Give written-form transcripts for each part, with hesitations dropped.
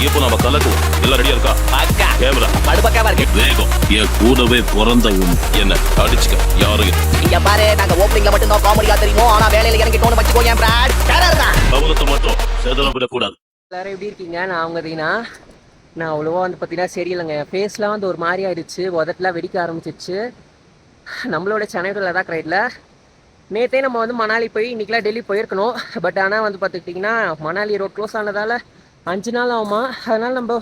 இப்போ நம்ம கலக்குவோம். எல்லாம் ரெடியா இருக்கா? பக்கா. கேமரா படுபக்காவா இருக்கு. வேகம். என் கூடவே பிறந்த என்ன அடிச்சுக்க யாரும் இங்க பாரு, நாங்க ஓப்பனிங்ல மட்டும் தான் காமெடியா தெரியும். ஆனா வேலையில இறங்கிட்டோம்னு வச்சுக்கோ என் பிராட். கவனத்தை மட்டும் சேதனம் விடக்கூடாது. எல்லாரும் எப்படி இருக்கீங்க? நான் அவங்க தீனா. நான் அவ்வளோவா வந்து பார்த்தீங்கன்னா சரியில்லைங்க. என் ஃபேஸ்லாம் வந்து ஒரு மாதிரி ஆயிடுச்சு, உதட்டெலாம் வெடிக்க ஆரம்பிச்சிச்சு. நம்மளோட சென்னையில் தான் ரைட்டில் நேற்றே நம்ம வந்து மணாலி போய் இன்றைக்கெலாம் டெல்லி போயிருக்கணும். பட் ஆனால் வந்து பார்த்துக்கிட்டிங்கன்னா மணாலி ரோட் க்ளோஸ் ஆனதால் 5 நாள் ஆகுமா. அதனால் நம்ம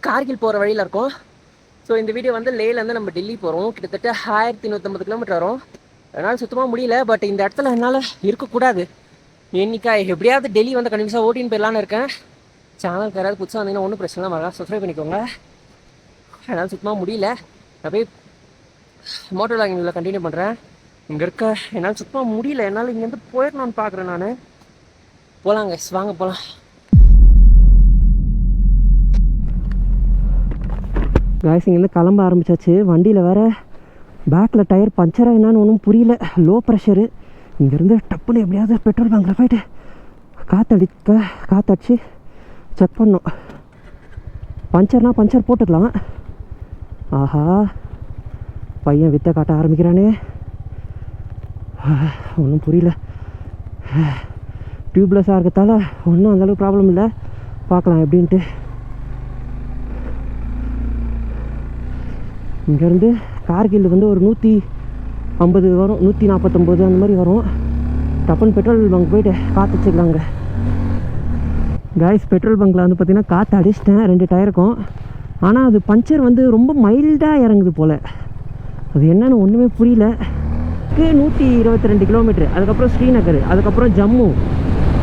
கார்கில் போகிற வழியில் இருக்கோம். ஸோ இந்த வீடியோ வந்து லேலேருந்து நம்ம டெல்லி போகிறோம். கிட்டத்தட்ட 1150 கிலோமீட்டர் வரும். அதனால் சுத்தமாக முடியல. பட் இந்த இடத்துல என்னால் இருக்கக்கூடாது. என்னைக்கா எப்படியாவது டெல்லி வந்து கண்டிப்பாக ஓட்டின்னு போயிடலான்னு இருக்கேன். சேனலுக்கு யாராவது புதுசாக வந்தீங்கன்னா ஒன்றும் பிரச்சனை வரலாம், சப்ஸ்கிரைப் பண்ணிக்கோங்க. என்னால் சுத்தமாக முடியல. நான் போய் மோட்டோ லாகிங்கில் கண்டினியூ பண்ணுறேன். இங்கே இருக்க என்னால் சுத்தமாக முடியல. என்னால் இங்கேருந்து போயிடணும்னு பார்க்குறேன் நான். போகலாங்க, வாங்க போகலாம். காய்ஸ் இங்கேருந்து கிளம்ப ஆரம்பித்தாச்சு. வண்டியில் வேறு பேக்கில் டயர் பஞ்சராக என்னான்னு ஒன்றும் புரியல. Low pressure. இங்கேருந்து டப்புன்னு எப்படியாவது பெட்ரோல் பங்கில் போயிட்டு காற்றடிச்சு செக் பண்ணோம். பஞ்சர்னால் பஞ்சர் போட்டுக்கலாம். ஆஹா, பையன் வித்தை காட்ட ஆரம்பிக்கிறானே. ஒன்றும் புரியல. டியூப்லெஸ்ஸாக இருக்கிறதால ஒன்றும் அந்தளவுக்கு ப்ராப்ளம் இல்லை. பார்க்கலாம் எப்படின்ட்டு. இங்கேருந்து கார்கில் வந்து ஒரு 150 வரும், 149 அந்த மாதிரி வரும். டப்புன்னு பெட்ரோல் பங்க் போயிட்டு காற்று வச்சுக்கலாங்க. காய்ஸ் பெட்ரோல் பங்கில் வந்து பார்த்திங்கன்னா காற்று அடிச்சிட்டேன் 2 டயருக்கும். ஆனால் அது பஞ்சர் வந்து ரொம்ப மைல்டாக இறங்குது போல். அது என்னென்னு ஒன்றுமே புரியல. 122 கிலோமீட்ரு, அதுக்கப்புறம் ஸ்ரீநகர், அதுக்கப்புறம் ஜம்மு,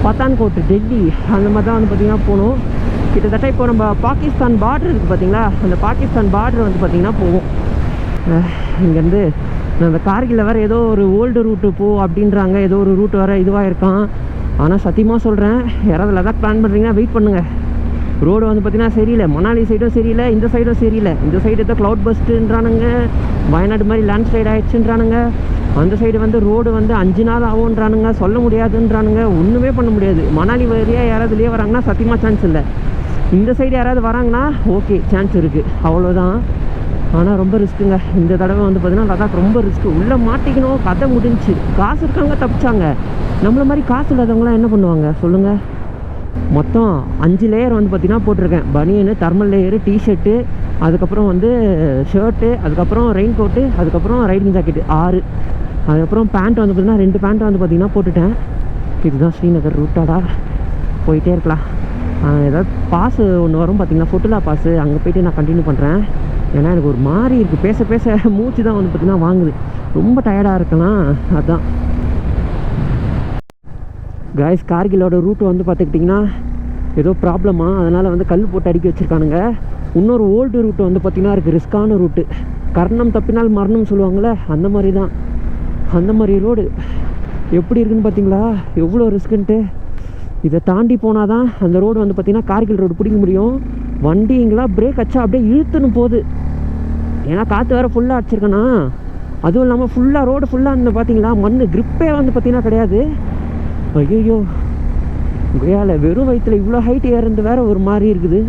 பத்தான்கோட், டெல்லி, அந்த மாதிரி தான் வந்து பார்த்திங்கன்னா போகணும். கிட்டத்தட்ட இப்போ நம்ம பாகிஸ்தான் பார்டர் இருக்குது பார்த்திங்களா, அந்த பாகிஸ்தான் பார்டர் வந்து பார்த்திங்கன்னா போவோம். இங்கேருந்து அந்த கார்கில் வேறு ஏதோ ஒரு ஓல்டு ரூட்டு அப்படின்றாங்க. ஏதோ ஒரு ரூட் வேறு இதுவாக இருக்கான். ஆனால் சத்தியமாக சொல்கிறேன், யாராவது லடாக் பிளான் பண்ணுறீங்கன்னா வெயிட் பண்ணுங்கள். ரோடு வந்து பார்த்திங்கன்னா சரியில்லை. மணாலி சைடும் சரியில்லை, இந்த சைடும் சரியில்லை. இந்த சைடு தான் க்ளவுட் பஸ்ட்டுன்றானுங்க, வயநாடு மாதிரி லேண்ட் ஸ்லைட் ஆகிடுச்சுன்றானுங்க. அந்த சைடு வந்து ரோடு வந்து 5 நாள் ஆகுன்றானுங்க, சொல்ல முடியாதுன்றானுங்க. ஒன்றுமே பண்ண முடியாது. மணாலி வழியாக யாராவது வெளியே வராங்கன்னா சத்தியமாக சான்ஸ் இல்லை. இந்த சைடு யாராவது வராங்கன்னா ஓகே, சான்ஸ் இருக்குது, அவ்வளோதான். ஆனால் ரொம்ப ரிஸ்க்குங்க இந்த தடவை வந்து பார்த்திங்கன்னா. லடாக் ரொம்ப ரிஸ்க்கு. உள்ளே மாட்டிக்கணும், கதை முடிஞ்சு. காசு இருக்காங்க தப்பிச்சாங்க. நம்மள மாதிரி காசு இல்லாதவங்களாம் என்ன பண்ணுவாங்க சொல்லுங்கள். மொத்தம் 5 லேயர் வந்து பார்த்திங்கன்னா போட்டிருக்கேன். பனியனு, தெர்மல் லேயரு, டிஷர்ட்டு, அதுக்கப்புறம் வந்து ஷர்ட்டு, அதுக்கப்புறம் ரெயின் கோட்டு, அதுக்கப்புறம் ரைடிங் ஜாக்கெட்டு 6, அதுக்கப்புறம் பேண்ட் வந்து பார்த்திங்கன்னா 2 பேண்ட்டை வந்து பார்த்திங்கன்னா போட்டுட்டேன். இதுதான் ஸ்ரீநகர் ரூட்டாடா, போயிட்டே இருக்கலாம். ஏதாவது பாஸு ஒன்று வரும் பார்த்திங்கன்னா, ஃபுட்டுலா பாஸு, அங்கே போய்ட்டு நான் கண்டினியூ பண்ணுறேன். ஏன்னா எனக்கு ஒரு மாதிரி இருக்குது, பேச பேச மூச்சு தான் வந்து பார்த்திங்கன்னா வாங்குது. ரொம்ப டயர்டாக இருக்கலாம், அதுதான். காய்ஸ் கார்கிலோட ரூட்டு வந்து பார்த்துக்கிட்டிங்கன்னா ஏதோ ப்ராப்ளமா, அதனால் வந்து கல் போட்டு அடுக்கி வச்சுருக்கானுங்க. இன்னொரு ஓல்டு ரூட்டு வந்து பார்த்திங்கன்னா இருக்குது, ரிஸ்க்கான ரூட்டு. கர்ணம் தப்பினால் மரணம் சொல்லுவாங்களே, அந்த மாதிரி தான். அந்த மாதிரி ரோடு எப்படி இருக்குதுன்னு பார்த்தீங்களா, எவ்வளோ ரிஸ்க்குன்ட்டு. இதை தாண்டி போனால் தான் அந்த ரோடு வந்து பார்த்திங்கன்னா கார்கில் ரோடு பிடிக்க முடியும். வண்டிங்களா பிரேக் அச்சா அப்படியே இழுத்துன்னு போகுது. ஏன்னா காற்று வேறு ஃபுல்லாக அடிச்சிருக்கேண்ணா. அதுவும் இல்லாமல் ஃபுல்லாக ரோடு ஃபுல்லாக அந்த பார்த்தீங்களா மண் கிரிப்பே வந்து பார்த்திங்கன்னா கிடையாது. ஐயோ, குயால வெறும் வயிற்றுல இவ்வளோ ஹைட் ஏறது வேறு ஒரு மாதிரி இருக்குது.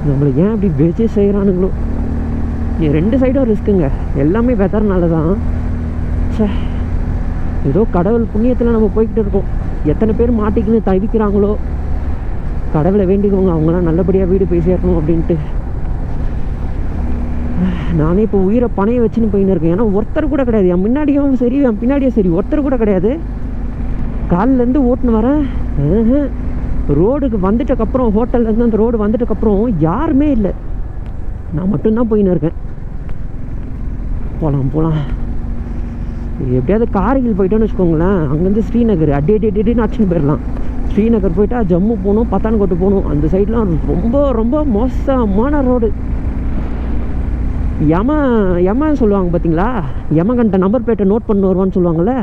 நம்மளை ஏன் அப்படி வெஜ்ஜே செய்கிறானுங்களோ. 2 சைடும் ரிஸ்க்குங்க, எல்லாமே வெதர்னால தான். சே, ஏதோ கடவுள் புண்ணியத்தில் நம்ம போய்கிட்டு இருக்கோம். எத்தனை பேர் மாட்டிக்கின்னு தவிக்கிறாங்களோ, கடவுளை வேண்டிக்கோங்க அவங்களாம் நல்லபடியாக வீடு போய் சேர்க்கணும் அப்படின்ட்டு. நானே இப்போ உயிரை பணைய வச்சுன்னு போயின்னு இருக்கேன். ஏன்னா ஒருத்தர் கூட கிடையாது, என் முன்னாடியும் சரி என் பின்னாடியும் சரி, ஒருத்தர் கூட கிடையாது. காலிலேருந்து ஓட்டுன்னு வரேன். ரோடுக்கு வந்துட்டக்கப்புறம், ஹோட்டல்லேருந்து அந்த ரோடு வந்துட்டக்கப்புறம் யாருமே இல்லை, நான் மட்டும்தான் போயின்னு இருக்கேன். போகலாம். எப்படியாவது கார்கில் போயிட்டோன்னு வச்சுக்கோங்களேன், அங்கேருந்து ஸ்ரீநகர் அடின்னு அடிச்சுன்னு போயிடலாம். ஸ்ரீநகர் போயிட்டா ஜம்மு போகணும், பத்தான்கோட்டு போகணும். அந்த சைட்லாம் ரொம்ப ரொம்ப மோசமான ரோடு. யமன் சொல்லுவாங்க பார்த்தீங்களா, யமகண்ட நம்பர் பிளேட்டை நோட் பண்ணி வருவான்னு சொல்லுவாங்கள்ல,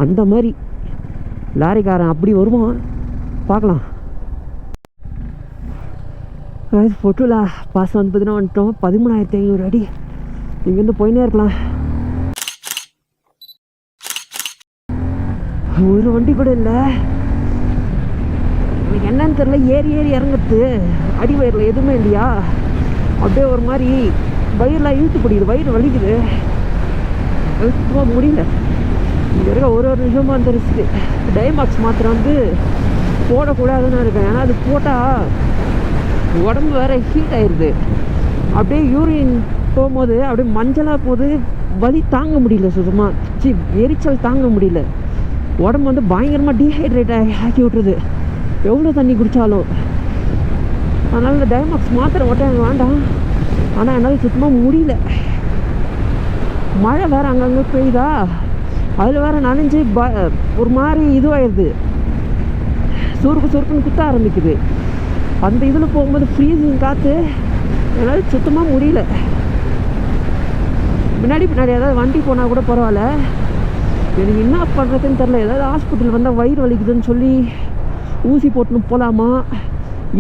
அந்த மாதிரி லாரிக்காரன் அப்படி வருவான். பார்க்கலாம். ஃபோட்டோலா பாஸ் வந்து பார்த்தீங்கன்னா வந்துட்டோம். 13,500 அடி. இங்கேருந்து போயினே இருக்கலாம். ஒரு வண்டி கூட இல்லை. எனக்கு என்னன்னு தெரியல, ஏறி ஏறி இறங்குறது அடி வயிறில் எதுவுமே இல்லையா, அப்படியே ஒரு மாதிரி வயிறுலாம் இழுத்து பிடிக்குது, வயிறு வலிக்குது, சுத்தமாக முடியல. இங்கே இருக்க ஒரு நிமிஷமாக அந்த ரிஸ்க்கு. டைமாக்ஸ் மாத்திரை வந்து போடக்கூடாதுன்னு இருக்கேன். ஏன்னா அது போட்டால் உடம்பு வேறு ஹீட் ஆயிடுது. அப்படியே யூரின் போகும்போது அப்படியே மஞ்சளாக போகுது, வலி தாங்க முடியல, சுத்தமாக எரிச்சல் தாங்க முடியல. உடம்பு வந்து பயங்கரமாக டீஹைட்ரேட் ஆக்கி விட்டுருது எவ்வளோ தண்ணி குடித்தாலும். அதனால் இந்த டைமாக்ஸ் மாத்திரை மட்டும் எனக்கு வேண்டாம். ஆனால் என்னால் சுத்தமாக முடியல. மழை வேறு அங்கங்கே பெய்யுதா, அதில் வேறு நனைஞ்சு ஒரு மாதிரி இதுவாகிடுது, சுருக்குன்னு குத்த ஆரம்பிக்குது. அந்த இதில் போகும்போது ஃப்ரீசிங் காற்று, என்னால் சுத்தமாக முடியல. பின்னாடி ஏதாவது வண்டி போனால் கூட பரவாயில்ல, எனக்கு என்ன பண்ணுறதுன்னு தெரில. ஏதாவது ஹாஸ்பிட்டல் வந்தால் வயிறு வலிக்குதுன்னு சொல்லி ஊசி போட்டுன்னு போகலாமா,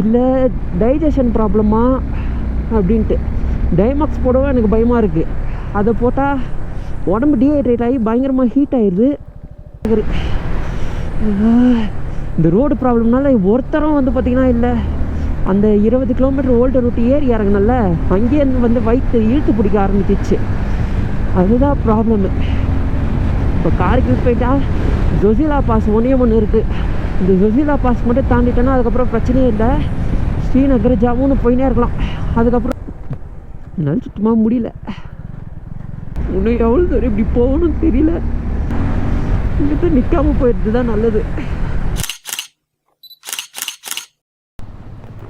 இல்லை டைஜஷன் ப்ராப்ளமா அப்படின்ட்டு. டைமாக்ஸ் போடவும் எனக்கு பயமாக இருக்குது. அதை போட்டால் உடம்பு டீஹைட்ரேட் ஆகி பயங்கரமாக ஹீட் ஆயிடுது. இந்த ரோடு ப்ராப்ளம்னால ஒருத்தரும் வந்து பார்த்திங்கன்னா இல்லை, அந்த 20 கிலோமீட்டர் ஓல்டு ரூட் ஏறி இறங்கினால அங்கேயே வந்து வயிற்று இழுத்து பிடிக்க ஆரம்பிச்சிச்சு. அதுதான் ப்ராப்ளமு. இப்போ காரைக்குடி போயிட்டால் ஜொசிலா பாஸ் ஒன்று இருக்குது. இந்த ஜொசிலா பாஸ் மட்டும் தாண்டிட்டோன்னா அதுக்கப்புறம் பிரச்சனையே இல்லை, ஸ்ரீநகர் ஜம்முன்னு போயினே இருக்கலாம். அதுக்கப்புறம் என்னால் சுத்தமாக முடியல. இன்னும் எவ்வளோ தூரம் இப்படி போகணும்னு தெரியல. இங்கே நிற்காமல் போயிடுறது தான் நல்லது.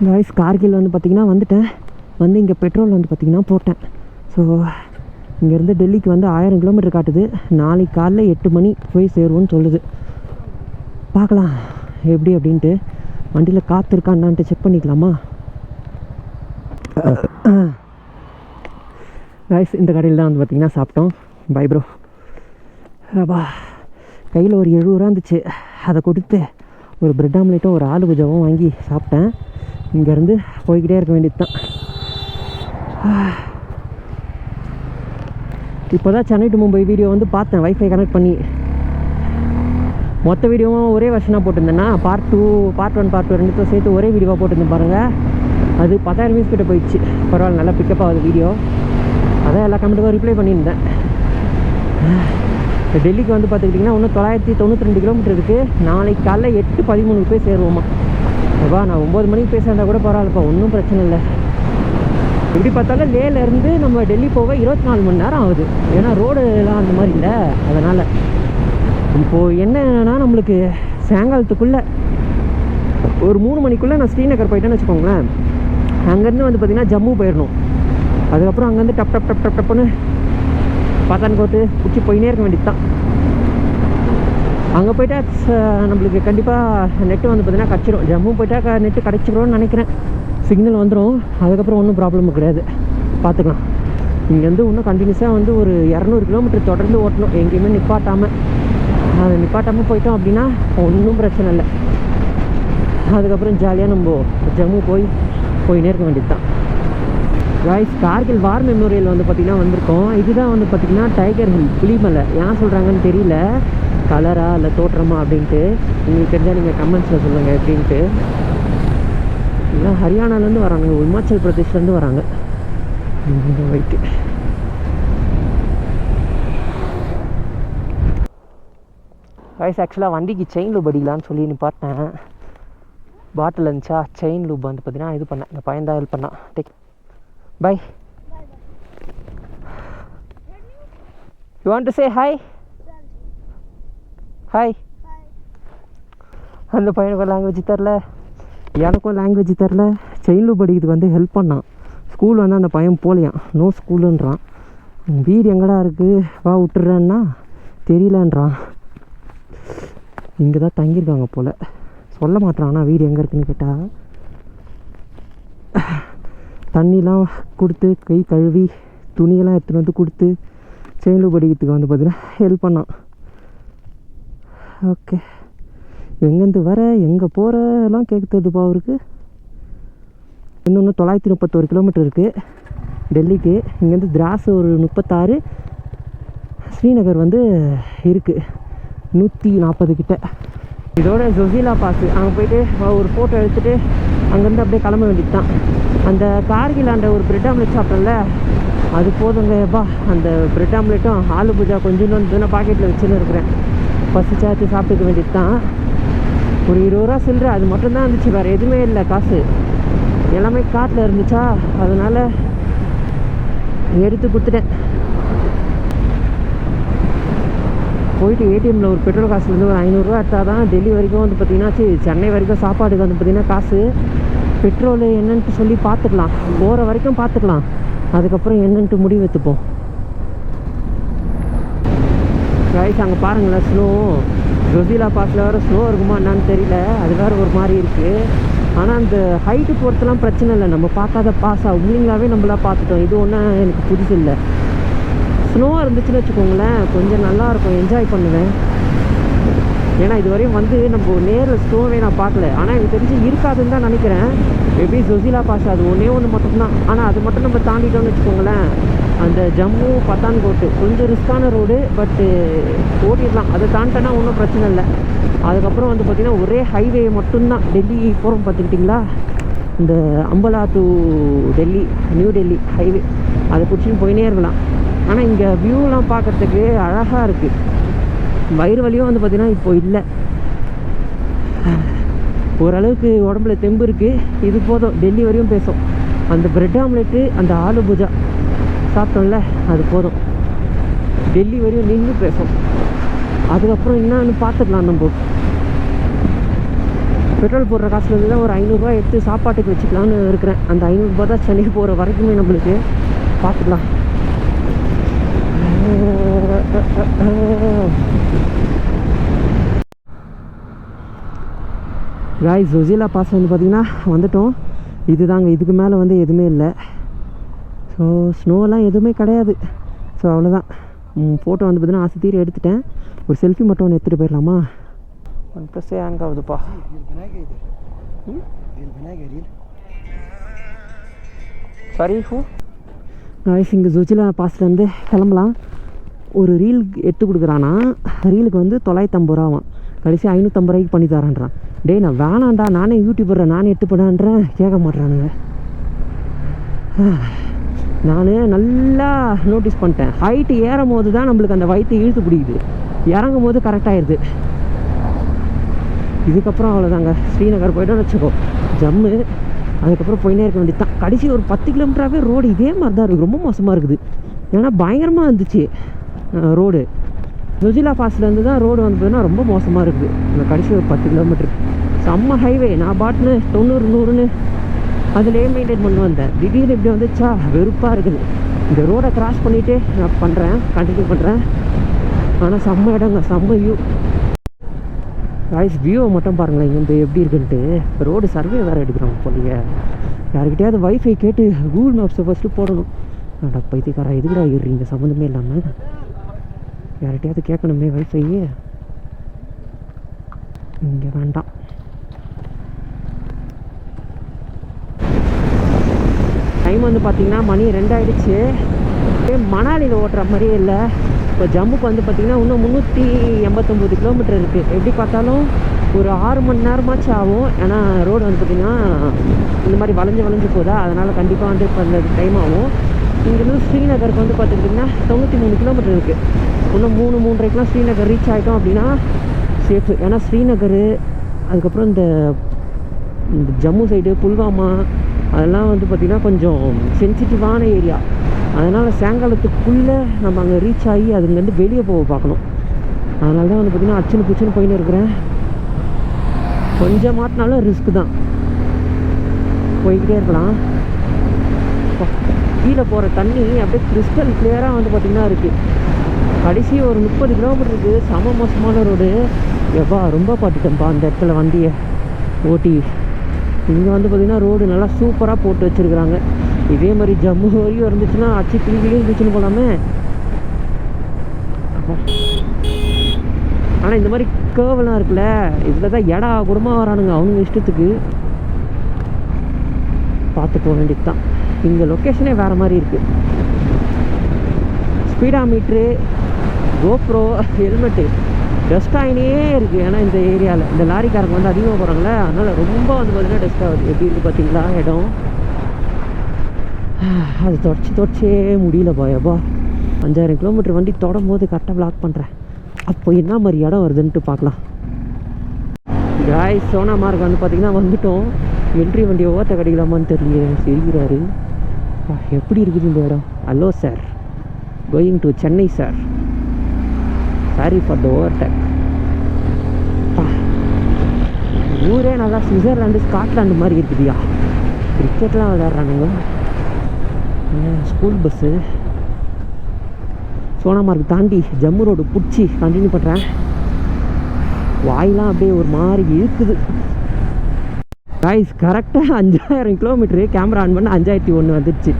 காய்ஸ், கார்கில் வந்து பார்த்திங்கன்னா வந்துட்டேன். வந்து இங்கே பெட்ரோல் வந்து பார்த்திங்கன்னா போட்டேன். ஸோ இங்கேருந்து டெல்லிக்கு வந்து 1000 கிலோமீட்டர் காட்டுது. நாளைக்கு காலைல 8 மணி போய் சேருவோன்னு சொல்லுது. பார்க்கலாம் எப்படி அப்படின்ட்டு. வண்டியில் காற்று இருக்கான்னான்ட்டு செக் பண்ணிக்கலாமா? காய்ஸ், இந்த கடையில் தான் வந்து பார்த்திங்கன்னா சாப்பிட்டோம். Bye bro. அப்பா, கையில் ஒரு 70 ரூபா இருந்துச்சு. அதை கொடுத்து ஒரு பிரெட் ஆம்லேட்டும் ஒரு ஆலு குஜாவும் வாங்கி சாப்பிட்டேன். இங்கேருந்து போய்கிட்டே இருக்க வேண்டியது தான். இப்போ தான் சென்னை டு மும்பை வீடியோ வந்து பார்த்தேன், வைஃபை கனெக்ட் பண்ணி. மொத்த வீடியோவும் ஒரே வருஷனாக போட்டிருந்தேன்னா, பார்ட் 2 பார்ட் 1 பார்ட் 2 ரெண்டுத்தையும் சேர்த்து ஒரே வீடியோவாக போட்டிருந்தேன் பாருங்கள். அது 10,000 வியூஸ் கிட்ட போயிடுச்சு. பரவாயில்ல, நல்லா பிக்கப் ஆகுது வீடியோ. அதான் எல்லா கமெண்ட்டுக்கும் ரிப்ளை பண்ணியிருந்தேன். டெல்லிக்கு வந்து பார்த்துக்கிட்டிங்கன்னா இன்னும் 992 கிலோமீட்டர் இருக்குது. நாளைக்கு காலைல 8:13 போய் சேருவோமா. அப்பா, நான் 9 மணிக்கு போய் சேர்ந்தால் கூட பரவாயில்லப்பா, ஒன்றும் பிரச்சனை இல்லை. எப்படி பார்த்தாலும் லேலேருந்து நம்ம டெல்லி போக 24 மணி நேரம் ஆகுது. ஏன்னா ரோடுலாம் அந்த மாதிரி இல்லை. அதனால் இப்போது என்னன்னா, நம்மளுக்கு சாயங்காலத்துக்குள்ளே ஒரு 3 மணிக்குள்ளே நான் ஸ்ரீநகர் போயிட்டேன்னு வச்சுக்கோங்களேன். அங்கேருந்து வந்து பார்த்திங்கன்னா ஜம்மு போயிடணும். அதுக்கப்புறம் அங்கேருந்து டப் டப் டப் டப் டப்புன்னு பத்தான்கோட்டு பிடிச்சி போயினே இருக்க வேண்டியது தான். அங்கே போய்ட்டா நம்மளுக்கு கண்டிப்பாக நெட்டு வந்து பார்த்திங்கன்னா கிடச்சிடும். ஜம்மு போய்ட்டா நெட்டு கிடச்சிக்கிறோன்னு நினைக்கிறேன். சிக்னல் வந்துடும். அதுக்கப்புறம் ஒன்றும் ப்ராப்ளமும் கிடையாது, பார்த்துக்கலாம். இங்கேருந்து இன்னும் கண்டினியூஸாக வந்து ஒரு 200 கிலோமீட்டர் தொடர்ந்து ஓட்டணும், எங்கேயுமே நிப்பாட்டாமல். அதை நிப்பாட்டாமல் போயிட்டோம் அப்படின்னா ஒன்றும் பிரச்சனை இல்லை. அதுக்கப்புறம் ஜாலியாக நம்ம ஜம்மு போயினே இருக்க வேண்டியது தான். காய்ஸ், கார்கில் வார் மெமோரியல் வந்து பார்த்திங்கன்னா வந்திருக்கோம். இதுதான் வந்து பார்த்திங்கன்னா டைகர் ஹில், புலிமலை. ஏன் சொல்கிறாங்கன்னு தெரியல, கலரா இல்லை தோற்றமா அப்படின்ட்டு. உங்களுக்கு தெரிஞ்சால் நீங்கள் கமெண்ட்ஸில் சொல்லுங்கள் எப்படின்ட்டு. எல்லாம் ஹரியானாலேருந்து வராங்க, இமாச்சல் பிரதேஷ்லேருந்து வராங்க. வைட்டு காய்ஸ், ஆக்சுவலாக வண்டிக்கு செயின் லூப் அடிக்கலான்னு சொல்லி பார்த்தேன். பாட்டில் இருந்துச்சா, செயின் லூப் வந்து பார்த்திங்கன்னா இது பண்ணேன். இந்த பையன் தான் ஹெல்ப் பண்ணான். Take bye. You want to say hi? Hi. அந்த பையனுக்கும் லாங்குவேஜ் தெரில, எனக்கும் லாங்குவேஜ் தெரில. செயின் லூப் அடிக்கிறதுக்கு வந்து ஹெல்ப் பண்ணான். ஸ்கூல் வந்து அந்த பையன் போகலையான், நோ ஸ்கூலுன்றான். வீடு எங்கடா இருக்குது, வா விட்டுறேன்னா தெரியலன்றான். இங்கே தான் தங்கியிருக்காங்க போல், சொல்ல மாட்டான். வீடு எங்கே இருக்குதுன்னு கேட்டால் தண்ணிலாம் கொடுத்து கை கழுவி துணியெல்லாம் எடுத்துகிட்டு வந்து கொடுத்து செயின் லூப் அடிக்கிறதுக்கு வந்து பார்த்தீங்கன்னா ஹெல்ப் பண்ணான். ஓகே, எங்கேருந்து வர எங்கே போகிற எல்லாம் கேட்குறதுப்பா அவருக்கு. இன்னொன்று 931 கிலோமீட்டர் இருக்குது டெல்லிக்கு. இங்கேருந்து திராஸ் ஒரு 36, ஸ்ரீநகர் வந்து இருக்குது 140 கிட்ட. இதோட ஜொசிலா பாஸ் அங்கே போயிட்டு ஒரு ஃபோட்டோ எடுத்துகிட்டு அங்கேருந்து அப்படியே கிளம்ப வேண்டியது தான். அந்த கார்கிலாண்ட ஒரு பிரெட் ஆம்லெட் சாப்பிட்டோம்ல, அது போதுங்கப்பா. அந்த பிரெட் ஆம்லெட்டும் ஆலு பூஜா கொஞ்சம் வந்து பாக்கெட்டில் வச்சுன்னு இருக்கிறேன். பசிச்சாச்சு சாப்பிட்டுக்க வேண்டியது தான். ஒரு 20 ரூபா சில்லற அது மட்டும்தான் இருந்துச்சு, வேறு எதுவுமே இல்லை. காசு எல்லாமே காட்டில் இருந்துச்சா, அதனால் எடுத்து கொடுத்துட்டேன். போயிட்டு ஏடிஎம்மில் ஒரு பெட்ரோல் காசுலேருந்து ஒரு 500 ரூபா எடுத்தால் தான் டெல்லி வரைக்கும் வந்து பார்த்திங்கன்னா சென்னை வரைக்கும் சாப்பாடுக்கு வந்து பார்த்திங்கன்னா காசு. பெட்ரோலு என்னன்ட்டு சொல்லி பார்த்துக்கலாம், போகிற வரைக்கும் பார்த்துக்கலாம், அதுக்கப்புறம் என்னன்ட்டு முடிவு எடுத்துப்போம். ரைஸ் அங்கே பாருங்களேன், ஸ்னோ. ஜொசிலா பாஸில் வேறு ஸ்னோ இருக்குமா என்னான்னு தெரியல, அது வேறு ஒரு மாதிரி இருக்குது. ஆனால் அந்த ஹைட்டு பொறுத்தெல்லாம் பிரச்சனை இல்லை, நம்ம பார்க்காத பாஸா உண்மைங்களாகவே நம்மளாம் பார்த்துட்டோம். இது ஒன்றும் எனக்கு புதுசு இல்லை. ஸ்னோவாக இருந்துச்சுன்னு வச்சுக்கோங்களேன், கொஞ்சம் நல்லாயிருக்கும், என்ஜாய் பண்ணுவேன். ஏன்னா இது வரையும் வந்து நம்ம நேரில் ஸ்னோவே நான் பார்க்கல. ஆனால் எனக்கு தெரிஞ்சு இருக்காதுன்னு தான் நினைக்கிறேன். மேபி ஜொசிலா பாஸ் அது ஒன்று மட்டும்தான். ஆனால் அது மட்டும் நம்ம தாண்டிட்டோம்னு வச்சுக்கோங்களேன், அந்த ஜம்மு பத்தான்கோட்டு கொஞ்சம் ரிஸ்க்கான ரோடு, பட்டு ஓட்டிடலாம். அதை தாண்டிட்டோன்னா ஒன்றும் பிரச்சனை இல்லை. அதுக்கப்புறம் வந்து பார்த்திங்கன்னா ஒரே ஹைவே மட்டும்தான். டெல்லி போகிறோம் பார்த்துக்கிட்டிங்களா, இந்த Ambala to Delhi, new Delhi highway, அதை பிடிச்சின்னு போயினே இருக்கலாம். ஆனால் இங்கே வியூலாம் பார்க்குறதுக்கு அழகாக இருக்குது. வயிறு வலியும் வந்து பார்த்திங்கன்னா இப்போ இல்லை, ஓரளவுக்கு உடம்புல தெம்பு இருக்குது. இது போதும், டெல்லி வரையும் பேசும். அந்த பிரெட் ஆம்லெட்டு அந்த ஆலு பூஜா சாப்பிட்டோம்ல, அது போதும், டெல்லி வரையும் நின்று பேசும். அதுக்கப்புறம் என்னன்னு பார்த்துக்கலாம். நம்ம பெட்ரோல் போடுற காசுலேருந்து தான் ஒரு 500 ரூபா எடுத்து சாப்பாட்டுக்கு வச்சுக்கலான்னு இருக்கிறேன். அந்த 500 ரூபா தான் சென்னை போகிற வரைக்குமே நம்மளுக்கு. பார்த்துக்கலாம். காய்ஸ், ஜொசிலா பாஸ் வந்து பார்த்திங்கன்னா வந்துட்டோம். இதுதாங்க, இதுக்கு மேலே வந்து எதுவுமே இல்லை. ஸோ ஸ்னோலாம் எதுவுமே கிடையாது. ஸோ அவ்வளோதான். ஃபோட்டோ வந்து பார்த்திங்கன்னா ஆசை தீர எடுத்துட்டேன். ஒரு செல்ஃபி மட்டும் ஒன்று எடுத்துகிட்டு போயிடலாமா? ஒன் ப்ளஸ் ஹேங் ஆகுதுப்பா. சாரி ஹூ காய்ஸ், இங்கே ஜொசிலா பாஸ்லேருந்து கிளம்பலாம். ஒரு ரீல் எடுத்து கொடுக்குறானா, ரீலுக்கு வந்து 950 ரூபாவான். கடைசி 550 ரூபாய்க்கு பண்ணி தரேன்றான். டேய் நான் வேணாண்டா, நானே யூடியூபரை நானே எடுத்து போடான்றேன், கேட்க மாட்டேறானுங்க. நான் நல்லா நோட்டீஸ் பண்ணிட்டேன், ஹைட்டு ஏறும் போது தான் நம்மளுக்கு அந்த வயிற்று இழுத்து பிடிக்குது, இறங்கும் போது கரெக்டாகிடுது. இதுக்கப்புறம் அவ்வளோதாங்க. ஸ்ரீநகர் போய்ட்டோன்னு வச்சுக்கோ, ஜம்மு. அதுக்கப்புறம் போயினே இருக்க வேண்டியது தான். கடைசி ஒரு 10 கிலோமீட்டராகவே ரோடு இதே மாதிரி தான் இருக்குது. ரொம்ப மோசமாக இருக்குது. ஏன்னா பயங்கரமாக இருந்துச்சு ரோடு. ஜொசிலா பாஸ்லேருந்து தான் ரோடு வந்து பார்த்தீங்கன்னா ரொம்ப மோசமாக இருக்குது. இந்த கடைசி ஒரு 10 கிலோமீட்டர் செம்ம ஹைவே. நான் பாட்டுன்னு 90 100ன்னு அதிலே மெயின்டைன் பண்ணி வந்தேன். திடீர்னு இப்படி வந்துச்சா, வெறுப்பாக இருக்குது. இந்த ரோடை கிராஸ் பண்ணிவிட்டு நான் பண்ணுறேன், கண்டினியூ பண்ணுறேன். ஆனால் செம்ம இடங்க, செம்ம வியூ. காய்ஸ், வியூவை மட்டும் பாருங்களேன் இங்கே எப்படி இருக்குன்ட்டு. ரோடு சர்வே வேறு எடுக்கிறாங்க போலீங்க. யாருக்கிட்டையாவது வைஃபை கேட்டு கூகுள் மேப்ஸை ஃபஸ்ட்டு போடணும். அடா பைத்தியக்காரா, எதுக்குடா ஏறுறீங்க சம்மந்தமே இல்லாமல்? யார்கிட்டையாவது கேட்கணுமே வைஃபையே. இங்கே வேண்டாம். டைம் வந்து பார்த்திங்கன்னா மணி 2 ஆகிடுச்சு. மணாலியில் ஓட்டுற மாதிரியே இல்லை. இப்போ ஜம்முக்கு வந்து பார்த்திங்கன்னா இன்னும் 389 கிலோமீட்டர் இருக்குது. எப்படி பார்த்தாலும் ஒரு 6 மணி நேரமாச்சும் ஆகும். ஏன்னா ரோடு வந்து பார்த்திங்கன்னா இந்த மாதிரி வளைஞ்சு போதா, அதனால் கண்டிப்பாக வந்து இப்போ அந்த டைம் ஆகும். இங்கேருந்து ஸ்ரீநகருக்கு வந்து பார்த்துக்கிட்டிங்கன்னா 93 கிலோமீட்டர் இருக்குது. இன்னும் 3-3:30க்கெலாம் ஸ்ரீநகர் ரீச் ஆகிட்டோம் அப்படின்னா சேஃபு. ஏன்னா ஸ்ரீநகர், அதுக்கப்புறம் இந்த ஜம்மு சைடு புல்வாமா அதெல்லாம் வந்து பார்த்திங்கன்னா கொஞ்சம் சென்சிட்டிவான ஏரியா. அதனால் சாயங்காலத்துக்குள்ளே நம்ம அங்கே ரீச் ஆகி அதுலேருந்து வெளியே போக பார்க்கணும். அதனால தான் வந்து பார்த்திங்கன்னா அச்சுன்னு புச்சுன்னு போயின்னு இருக்கிறேன். கொஞ்சம் மாட்டினாலும் ரிஸ்க்கு தான், போய்கிட்டே இருக்கலாம். கீழே போகிற தண்ணி அப்படியே கிறிஸ்டல் கிளியராக வந்து பார்த்திங்கன்னா இருக்குது. கடைசி ஒரு 30 கிலோமீட்டருக்கு செம மோசமான ரோடு. எப்பா ரொம்ப பாட்டுட்டேன்ப்பா அந்த இடத்துல வண்டியை ஓட்டி. இங்கே வந்து பார்த்திங்கன்னா ரோடு நல்லா சூப்பராக போட்டு வச்சுருக்குறாங்க. இதே மாதிரி ஜம்மு வரையும் இருந்துச்சுன்னா அச்சு கிளிகளே இருந்துச்சுன்னு போகலாமே. ஆனால் இந்த மாதிரி கேர்வெல்லாம் இருக்குல்ல, இதில் தான் எடா கூடமாக வரானுங்க அவங்க இஷ்டத்துக்கு. பார்த்து போக வேண்டியது தான். இங்கே லொக்கேஷனே வேறு மாதிரி இருக்குது. Speedometer, GoPro, helmet dust ஆகினே இருக்குது. ஏன்னா இந்த ஏரியாவில் இந்த லாரிக்காரங்க வந்து அதிகமாக போகிறாங்களே, அதனால் ரொம்ப வந்து பார்த்திங்கன்னா டஸ்ட் ஆகுது. எப்படி இருக்குது பார்த்தீங்களா இடம்? அது தொடச்சே முடியல பாயப்பா. 5000 கிலோமீட்டர் வண்டி தொடும் போது கரெக்டாக பிளாக் பண்ணுறேன். அப்போ என்ன மாதிரி இடம் வருதுன்ட்டு பார்க்கலாம். காய்ஸ், சோனாமார்க் வந்து பார்த்திங்கன்னா வந்துட்டோம். மிலிட்ரி வண்டியை ஓட்ட கிடைக்கலாமான்னு தெரியல, சிரிக்கிறாரு. எப்படி இருக்குது இந்த இடம்? Hello sir, going to Chennai sir, sorry for the overtake. ஊரே நல்லா சுவிட்சர்லாண்டு ஸ்காட்லாண்டு மாதிரி இருக்குதுயா. கிரிக்கெட்லாம் விளையாடுறானுங்க. School bus. சோனாமார்க் தாண்டி ஜம்மு ரோடு பிடிச்சி கண்டினியூ பண்ணுறேன். வாயெலாம் அப்படியே ஒரு மாதிரி இருக்குது. காய்ஸ், கரெக்டாக 5000 கிலோமீட்ரு கேமரா ஆன் பண்ண 5001 வந்துடுச்சு.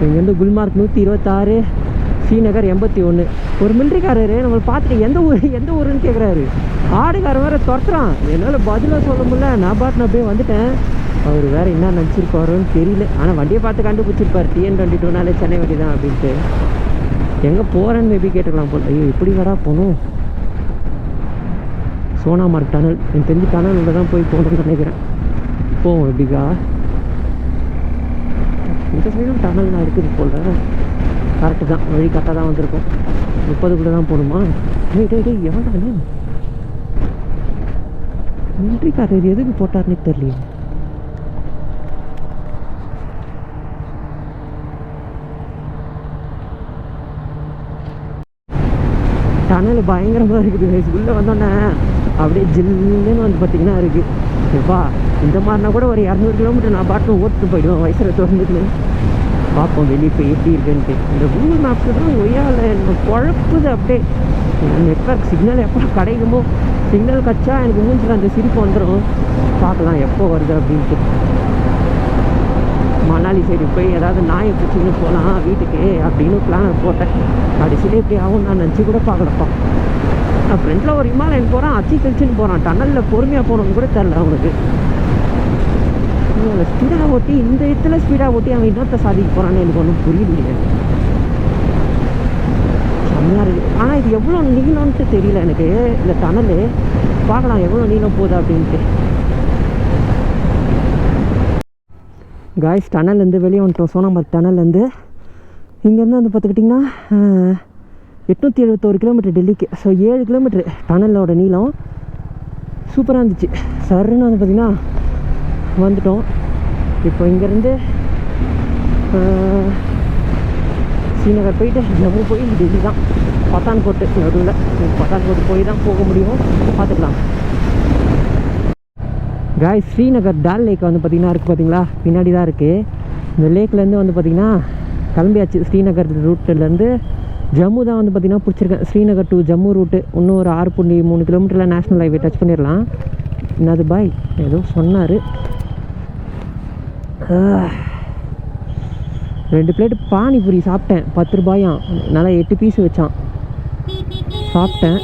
இங்கேருந்து குல்மார்க் 126, ஸ்ரீநகர் 81. ஒரு மிலிட்ரிக்காரரு நம்மளை பார்த்துட்டு எந்த ஊருன்னு கேட்குறாரு. ஆடுகாரன் வேறு துரத்துறான். என்னால் பதிலாக சொல்ல முடியல. நான் அப்படியே வந்துட்டேன். அவர் வேறு என்ன நினச்சிருப்பாருன்னு தெரியல. ஆனால் வண்டியை பார்த்து கண்டுபிடிச்சிருப்பார். TN22 சென்னை வண்டி தான் அப்படின்ட்டு. எங்கே போகிறேன்னு மேபி கேட்டுக்கலாம் போல். ஐயோ, இப்படி வேடா போகணும். சோனாமார்க் டனல், எனக்கு தெரிஞ்சு டனலில் தான் போய் போகணும்னு நினைக்கிறேன். போவோம் எப்படிக்கா? இந்த சைடும் டனல்லாம் இருக்குது போல். கரெக்டு தான், வழி கரெக்டாக தான் வந்திருக்கும். 30 தான் போகணுமா? எவ்வளோ மிலிட்ரிக்காரர் எதுக்கு போட்டார்னே தெரியல. டனல் பயங்கரமாக இருக்குது. உள்ளே வந்தோன்னே அப்படியே ஜில்லுன்னு வந்து பார்த்திங்கன்னா இருக்குது. எப்பா, இந்த மாதிரினா கூட ஒரு 200 கிலோமீட்டர் நான் பாட்டு ஓட்டு போயிடுவேன் வயசில் திறந்துட்டு. பார்ப்போம் வெளியே போய் எப்படி இருக்குன்ட்டு. இந்த கூகுள் மேப்ஸு தான் ஒய்யால் எனக்கு குழப்புது. அப்படியே நெட்வொர்க் சிக்னல் எப்போ கிடைக்குமோ, சிக்னல் கச்சா எனக்கு மூஞ்சில் அந்த சிரிப்பு வந்துடும். பார்க்கலாம் எப்போ வருது அப்படின்ட்டு. மணாலி சைடு போய் ஏதாவது நாயை பிடிச்சின்னு போகலாம் வீட்டுக்கு அப்படின்னு பிளான் போட்டேன். கடைசியிலே இப்படி ஆகும் நான் நினச்சி கூட பார்க்கலப்பா. நான் ஃப்ரெண்டில் ஒரு இமாலயன் போகிறான், அச்சி கழிச்சுன்னு போகிறான். டனலில் பொறுமையாக போகணுன்னு கூட தெரில அவனுக்கு. ஸ்பீடாக ஓட்டி இந்த இடத்துல ஸ்பீடாக ஓட்டி அவன் இன்னொருத்த சாதிக்க போகிறான்னு எனக்கு ஒன்றும் புரியலையே. செம்மையாக இருக்குது. ஆனால் இது எவ்வளோ நீளம்ன்ட்டு தெரியல எனக்கு. இந்த டனலு பார்க்கலாம் எவ்வளோ நீளம் போகுது அப்படின்ட்டு. காய்ஸ், டனல்லேருந்து வெளியே வந்துட்டோம். சோனாமார்க் டனல்லேருந்து. இங்கேருந்து வந்து பார்த்துக்கிட்டிங்கன்னா 871 கிலோமீட்டர் டெல்லிக்கு. ஸோ 7 கிலோமீட்ரு டனலோட நீளம். சூப்பராக இருந்துச்சு. சருன்னு வந்து பார்த்திங்கன்னா வந்துட்டோம். இப்போ இங்கேருந்து ஸ்ரீநகர் போயிட்டு ஜம்மு போய் டெல்லி தான். பத்தான்கோட்டு நடுவில். பத்தான்கோட்டு போய் தான் போக முடியும். பார்த்துக்கலாம். காய்ஸ், ஸ்ரீநகர் டால் லேக் வந்து பார்த்திங்கன்னா இருக்குது பார்த்தீங்களா, பின்னாடி தான் இருக்குது. இந்த லேக்லேருந்து வந்து பார்த்திங்கன்னா கிளம்பியாச்சு. ஸ்ரீநகர் ரூட்டிலேருந்து ஜம்மு தான் வந்து பார்த்திங்கன்னா பிடிச்சிருக்கேன். ஸ்ரீநகர் டு ஜம்மு ரூட்டு இன்னும் ஒரு 6.3 கிலோமீட்டரில் நேஷ்னல் ஹைவே டச் பண்ணிடலாம். என்னது பாய் ஏதோ சொன்னார். 2 பிளேட்டு பானிபூரி சாப்பிட்டேன். 10 ரூபாயாம். நல்லா 8 பீஸ் வச்சான். சாப்பிட்டேன்.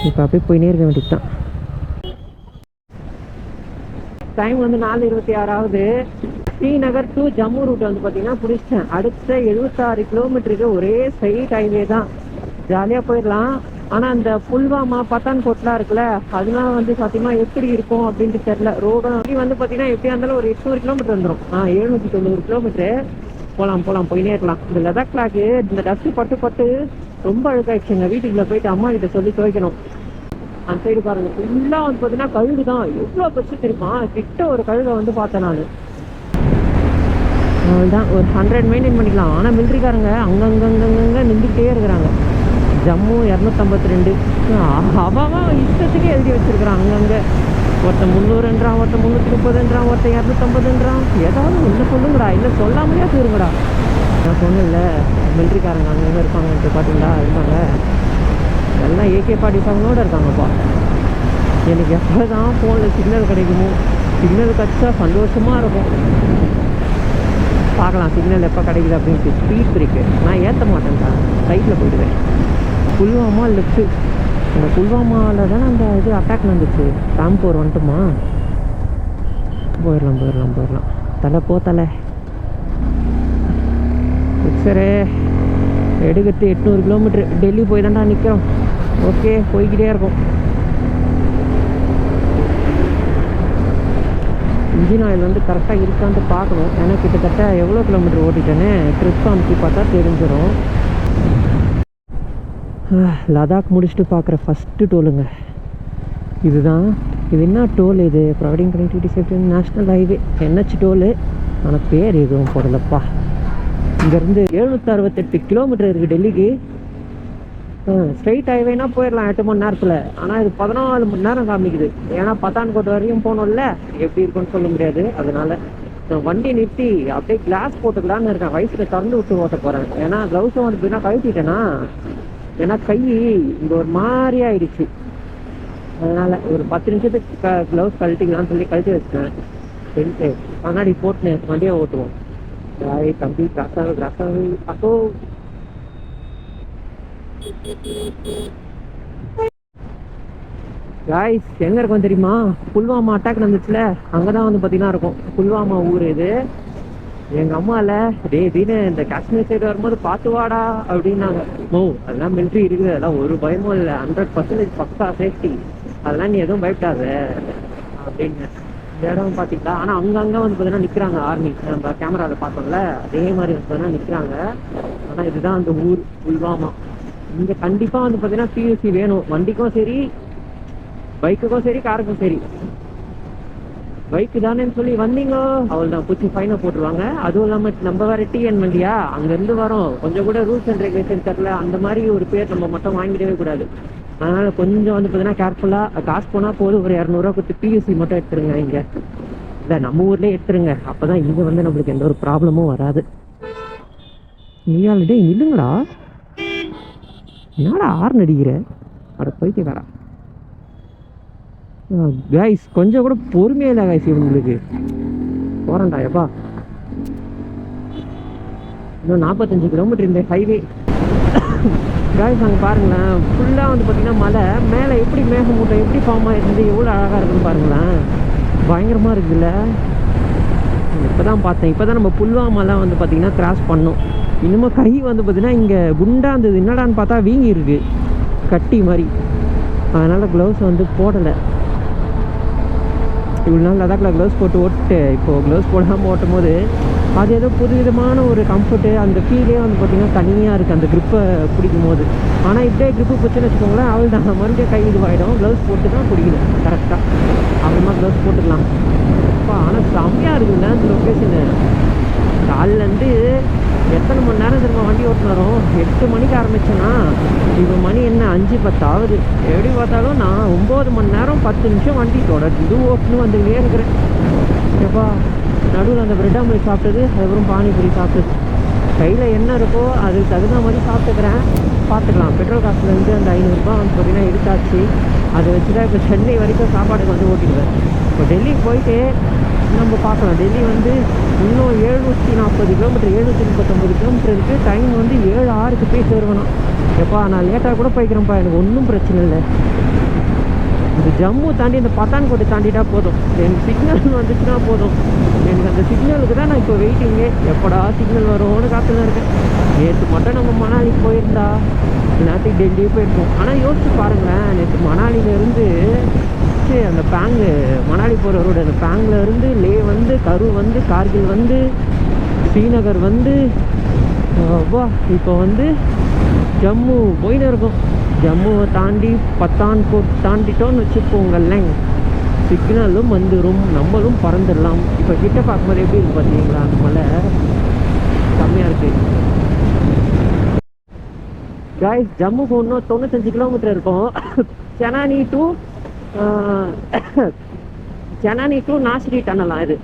இப்போ அப்படியே போயினே இருக்க வேண்டியது தான். டைம் வந்து 4:26 ஆகுது. ஸ்ரீநகர் டு ஜம்மு ரூட் வந்து பார்த்திங்கன்னா பிடிச்சிட்டேன். அடுத்த 76 கிலோமீட்டருக்கு ஒரே ஸ்ட்ரைட் ஹைவே தான். ஜாலியாக போயிடலாம். ஆனால் அந்த புல்வாமா பத்தான்கோட்லாம் இருக்குல்ல, அதெல்லாம் வந்து சத்தியமாக எப்படி இருக்கும் அப்படின்ட்டு தெரில. ரோடும் வந்து பார்த்திங்கன்னா எப்படியா இருந்தாலும் ஒரு 800 கிலோமீட்டர் வந்துடும். 790 கிலோமீட்டரு. போகலாம் போயினே இருக்கலாம். இந்த லடாக் பிளாக்கு இந்த டஸ்ட்டு பட்டு ரொம்ப அழுக்காயிடுச்சுங்க. வீட்டுக்குள்ளே போயிட்டு அம்மா கிட்ட சொல்லி துவைக்கணும். அந்த சைடு பாருங்கள், ஃபுல்லாக வந்து பார்த்தீங்கன்னா கழுகு தான். எவ்வளோ பெருசு தெரியுமா? கிட்ட ஒரு கழுகை வந்து பார்த்தேன் நான். அதுதான் ஒரு 100 மெயின்டைன் பண்ணிக்கலாம். ஆனால் மிலிட்ரிக்காரங்க அங்கங்கே நின்றுக்கிட்டே இருக்கிறாங்க. ஜம்மு 252. அவன் இஷ்டத்துக்கே எழுதி வச்சுருக்கிறான். அங்கங்கே ஒருத்தன் 300ன்றான், ஒருத்தன் 330ன்றான், ஒருத்தன் 250ன்றான். ஏதாவது ஒன்று சொல்லுங்கடா, இல்லை சொல்லாமலையா தூருங்கடா. நான் சொன்னேன்ல மிலிட்ரிக்காரங்க அங்கங்கே இருப்பாங்கன்ட்டு. பார்த்தீங்களா இருக்காங்க. எல்லாம் AK-47 இருக்காங்கப்பா. எனக்கு எப்போ தான் ஃபோனில் சிக்னல் கிடைக்குமோ, சிக்னல் கிடச்சா சந்தோஷமாக இருக்கும். பார்க்கலாம் சிக்னல் எப்போ கிடைக்குது அப்படின்ட்டு. ஸ்பீட் பிரேக்கு நான் ஏற்ற மாட்டேன்டா, ரைட்டில் போயிடுவேன். புல்வாமா லெஃப்ட்டு. அந்த புல்வாமாவில் தானே அந்த இது அட்டாக் நடந்துச்சு. ராம்பூர் வந்துட்டுமா? போயிடலாம். தலை சரி. எடுக்கிறது 800 கிலோமீட்ரு. டெல்லி போய் தான்டா நிற்கிறோம். ஓகே, போய்கிட்டே இருக்கும். இன்ஜின் ஆயில் வந்து கரெக்டாக இருக்கான்ட்டு பார்க்கணும். ஏன்னா கிட்டத்தட்ட எவ்வளோ கிலோமீட்டர் ஓட்டிட்டேன்னு ட்ரிப் அமுத்தி பார்த்தா தெரிஞ்சிடும். லடாக் முடிச்சுட்டு பார்க்குற ஃபஸ்ட்டு டோலுங்க இதுதான். இது என்ன டோல் இது? Providing connectivity safety national highway NH Dholu. ஆனால் பேர் எதுவும் போடலப்பா. இங்கேருந்து 768 கிலோமீட்டர் இருக்குது டெல்லிக்கு. ஸ்ட்ரெயிட் ஹைவேனா போயிடலாம் 8 மணி நேரத்தில். ஆனால் இது 14 மணி நேரம் காமிக்குது. ஏன்னா பத்தான்கோட் வரையும் போகணும்ல, எப்படி இருக்குன்னு சொல்ல முடியாது. அதனால வண்டி நிறுத்தி அப்படியே கிளாஸ் போட்டுக்கலான்னு இருக்கேன். வயசில் திறந்து விட்டு ஓட்ட போகிறேன். ஏன்னா க்ளவுஸும் வந்து போயின்னா கழட்டிட்டேன்னா, ஏன்னா கை இங்கே ஒரு மாதிரி ஆயிடுச்சு. அதனால் ஒரு 10 நிமிஷத்துக்கு க்ளவுஸ் கழட்டிக்கலான்னு சொல்லி கழட்டி வச்சுட்டேன். சரிட்டு கண்ணாடி போட்டுன்னு வண்டியை ஓட்டுவோம். தம்பி கிராஸாவே அப்போ காய்ஸ் எங்கே இருக்கும் தெரியுமா? புல்வாமா அட்டாக் நடந்துச்சுல, அங்கே தான் வந்து பார்த்தீங்கன்னா இருக்கும். புல்வாமா ஊர் இது. எங்கள் அம்மாவில் டேன்னு இந்த காஷ்மீர் சைடு வரும்போது பார்த்து வாடா அப்படின்னாங்க. அதெல்லாம் மிலிட்ரி இருக்குது, அதெல்லாம் ஒரு பயமும் இல்லை, 100% பக்கா சேஃப்டி, அதெல்லாம் நீ எதுவும் பயப்படாத அப்படின்னு. இந்த இடம் பார்த்தீங்களா? ஆனால் அங்கங்கே வந்து பார்த்தீங்கன்னா நிற்கிறாங்க ஆர்மி. நம்ம கேமராவில் பார்த்தோம்ல, அதே மாதிரி வந்து பார்த்தீங்கன்னா நிற்கிறாங்க. ஆனால் இதுதான் அந்த ஊர் புல்வாமா. இங்கே கண்டிப்பாக வந்து பார்த்தீங்கன்னா PUC வேணும். வண்டிக்கும் சரி, பைக்குக்கும் சரி, காருக்கும் சரி. பைக்கு தானேன்னு சொல்லி வந்தீங்க அவள் தான் பிடிச்சி ஃபைனை போட்டுருவாங்க. அதுவும் இல்லாமல் நம்ம வேறு TN வண்டியா, அங்கேருந்து வரோம். கொஞ்சம் கூட ரூல்ஸ் அண்ட் ரெகுலேஷன் தெரில, அந்த மாதிரி ஒரு பேர் நம்ம மட்டும் வாங்கிடவே கூடாது. அதனால் கொஞ்சம் வந்து பார்த்தீங்கன்னா கேர்ஃபுல்லாக, காசு போனால் போதும், ஒரு 200 கொடுத்து PUC மட்டும் எடுத்துருங்க. இங்கே இல்லை நம்ம ஊர்லேயே எடுத்துருங்க. அப்போ தான் இங்கே வந்து நம்மளுக்கு எந்த ஒரு ப்ராப்ளமும் வராது. நீயால் டே இல்லைங்கடா, என்னடா ஆர்ன் அடிக்கிற? அட பைத்தியக்காரா. கைஸ் கொஞ்சம் கூட பொறுமையாக இல்லை கைஸ் இவங்களுக்கு. போகிறேன்டா எப்பா. இன்னும் 45 கிலோமீட்டர் இந்த ஹைவே. கைஸ் அங்கே பாருங்களேன், ஃபுல்லாக வந்து பார்த்தீங்கன்னா மலை மேலே எப்படி மேகமூட்டம் எப்படி ஃபார்ம் ஆகிருந்து எவ்வளோ அழகாக இருக்குன்னு பாருங்களேன். பயங்கரமாக இருக்குதுல்ல. இப்போ தான் பார்த்தேன். இப்போ தான் நம்ம புல்வாமாலாம் வந்து பார்த்தீங்கன்னா கிராஸ் பண்ணோம். இன்னமும் கை வந்து பார்த்தீங்கன்னா இங்கே குண்டாக இருந்தது, என்னடான்னு பார்த்தா வீங்கி இருக்கு கட்டி மாதிரி. அதனால் க்ளவுஸ் வந்து போடலை. இவ்வளோ நாள் லடாக்கில் க்ளவுஸ் போட்டு ஓட்டு, இப்போது க்ளவுஸ் போடாமல் ஓட்டும் போது அது ஏதோ புதுவிதமான ஒரு கம்ஃபர்ட்டு, அந்த ஃபீலே வந்து பார்த்திங்கன்னா தனியாக இருக்குது அந்த க்ரிப்பை பிடிக்கும் போது. ஆனால் இப்படியே க்ரிப்பு பிடிச்சுன்னு வச்சுக்கோங்களேன், அவள் தான் மறுபடியும் கை இதுவாகிடும். க்ளவுஸ் போட்டு தான் பிடிக்கணும் கரெக்டாக. அப்புறமா க்ளவுஸ் போட்டுக்கலாம். அப்பா ஆனால் செம்மையாக இருக்குதுல்ல அந்த லொக்கேஷனு. காலிலேருந்து எத்தனை மணி நேரம் திரும்ப வண்டி ஓட்டுன்னு வரும்? 8 மணிக்கு ஆரம்பிச்சேன்னா இப்போ மணி என்ன 5:10 ஆகுது. எப்படி பார்த்தாலும் நான் 9 மணி நேரம் 10 நிமிஷம் வண்டி தொடர்ந்து ஓட்டுன்னு வந்துக்கிட்டே இருக்கிறேன். எப்பா நடுவில் அந்த பிரெட் ஆம்லேட் சாப்பிட்டது, அதுக்கப்புறம் பானிபூரி சாப்பிட்டது. கையில் என்ன இருக்கோ அதுக்கு தகுந்த மாதிரி சாப்பிட்டுக்கிறேன். பார்த்துக்கலாம். பெட்ரோல் காசுலேருந்து அந்த 500 ரூபாய் வந்து பார்த்திங்கன்னா எடுத்தாச்சு. அதை வச்சு தான் இப்போ சென்னை வரைக்கும் சாப்பாடுக்கு வந்து ஓட்டிடுவேன். இப்போ டெல்லிக்கு போயிட்டு நம்ம பார்க்கலாம். டெல்லி வந்து இன்னும் 740 கிலோமீட்டர், 739 கிலோமீட்டர் இருக்குது. டைம் வந்து 7:06க்கு போய் சேருவேணும். எப்பா நான் லேட்டாக கூட போய்க்கிறேன்ப்பா, எனக்கு ஒன்றும் பிரச்சனை இல்லை. இந்த ஜம்மு தாண்டி இந்த பத்தான்கோட்டை தாண்டிட்டா போதும், எனக்கு சிக்னல் வந்துச்சுன்னா போதும். எனக்கு அந்த சிக்னலுக்கு தான் நான் இப்போ வெயிட்டிங்கே. எப்படா சிக்னல் வரும்னு காத்துன்னு இருக்கேன். நேற்று மட்டும் நம்ம மணாலிக்கு போயிருந்தா நேற்றுக்கு டெல்லியே போயிருக்கோம். ஆனால் யோசிச்சு பாருங்களேன், நேற்று மணாலியிலேருந்து அந்த பேங்கு, மணாலி போகிற ரோடு, அந்த பேங்கில் இருந்து லே வந்து, கரு வந்து, கார்கில் வந்து, ஸ்ரீநகர் வந்து, இப்போ வந்து ஜம்மு போயின்னு இருக்கும். ஜம்முவை தாண்டி பத்தான்கோட் தாண்டிட்டோன்னு வச்சுக்கோங்களேன், சிக்னலும் வந்துடும், நம்மளும் பறந்துடலாம். இப்போ கிட்ட பார்க்கும்போது எப்படி இருக்கு பார்த்தீங்களா? அந்த மலை கம்மியாக இருக்குது. காய்ஸ் ஜம்முக்கு இன்னும் 95 கிலோமீட்டர் இருக்கும். செனானி டு நாசிரி டனலாம் இது.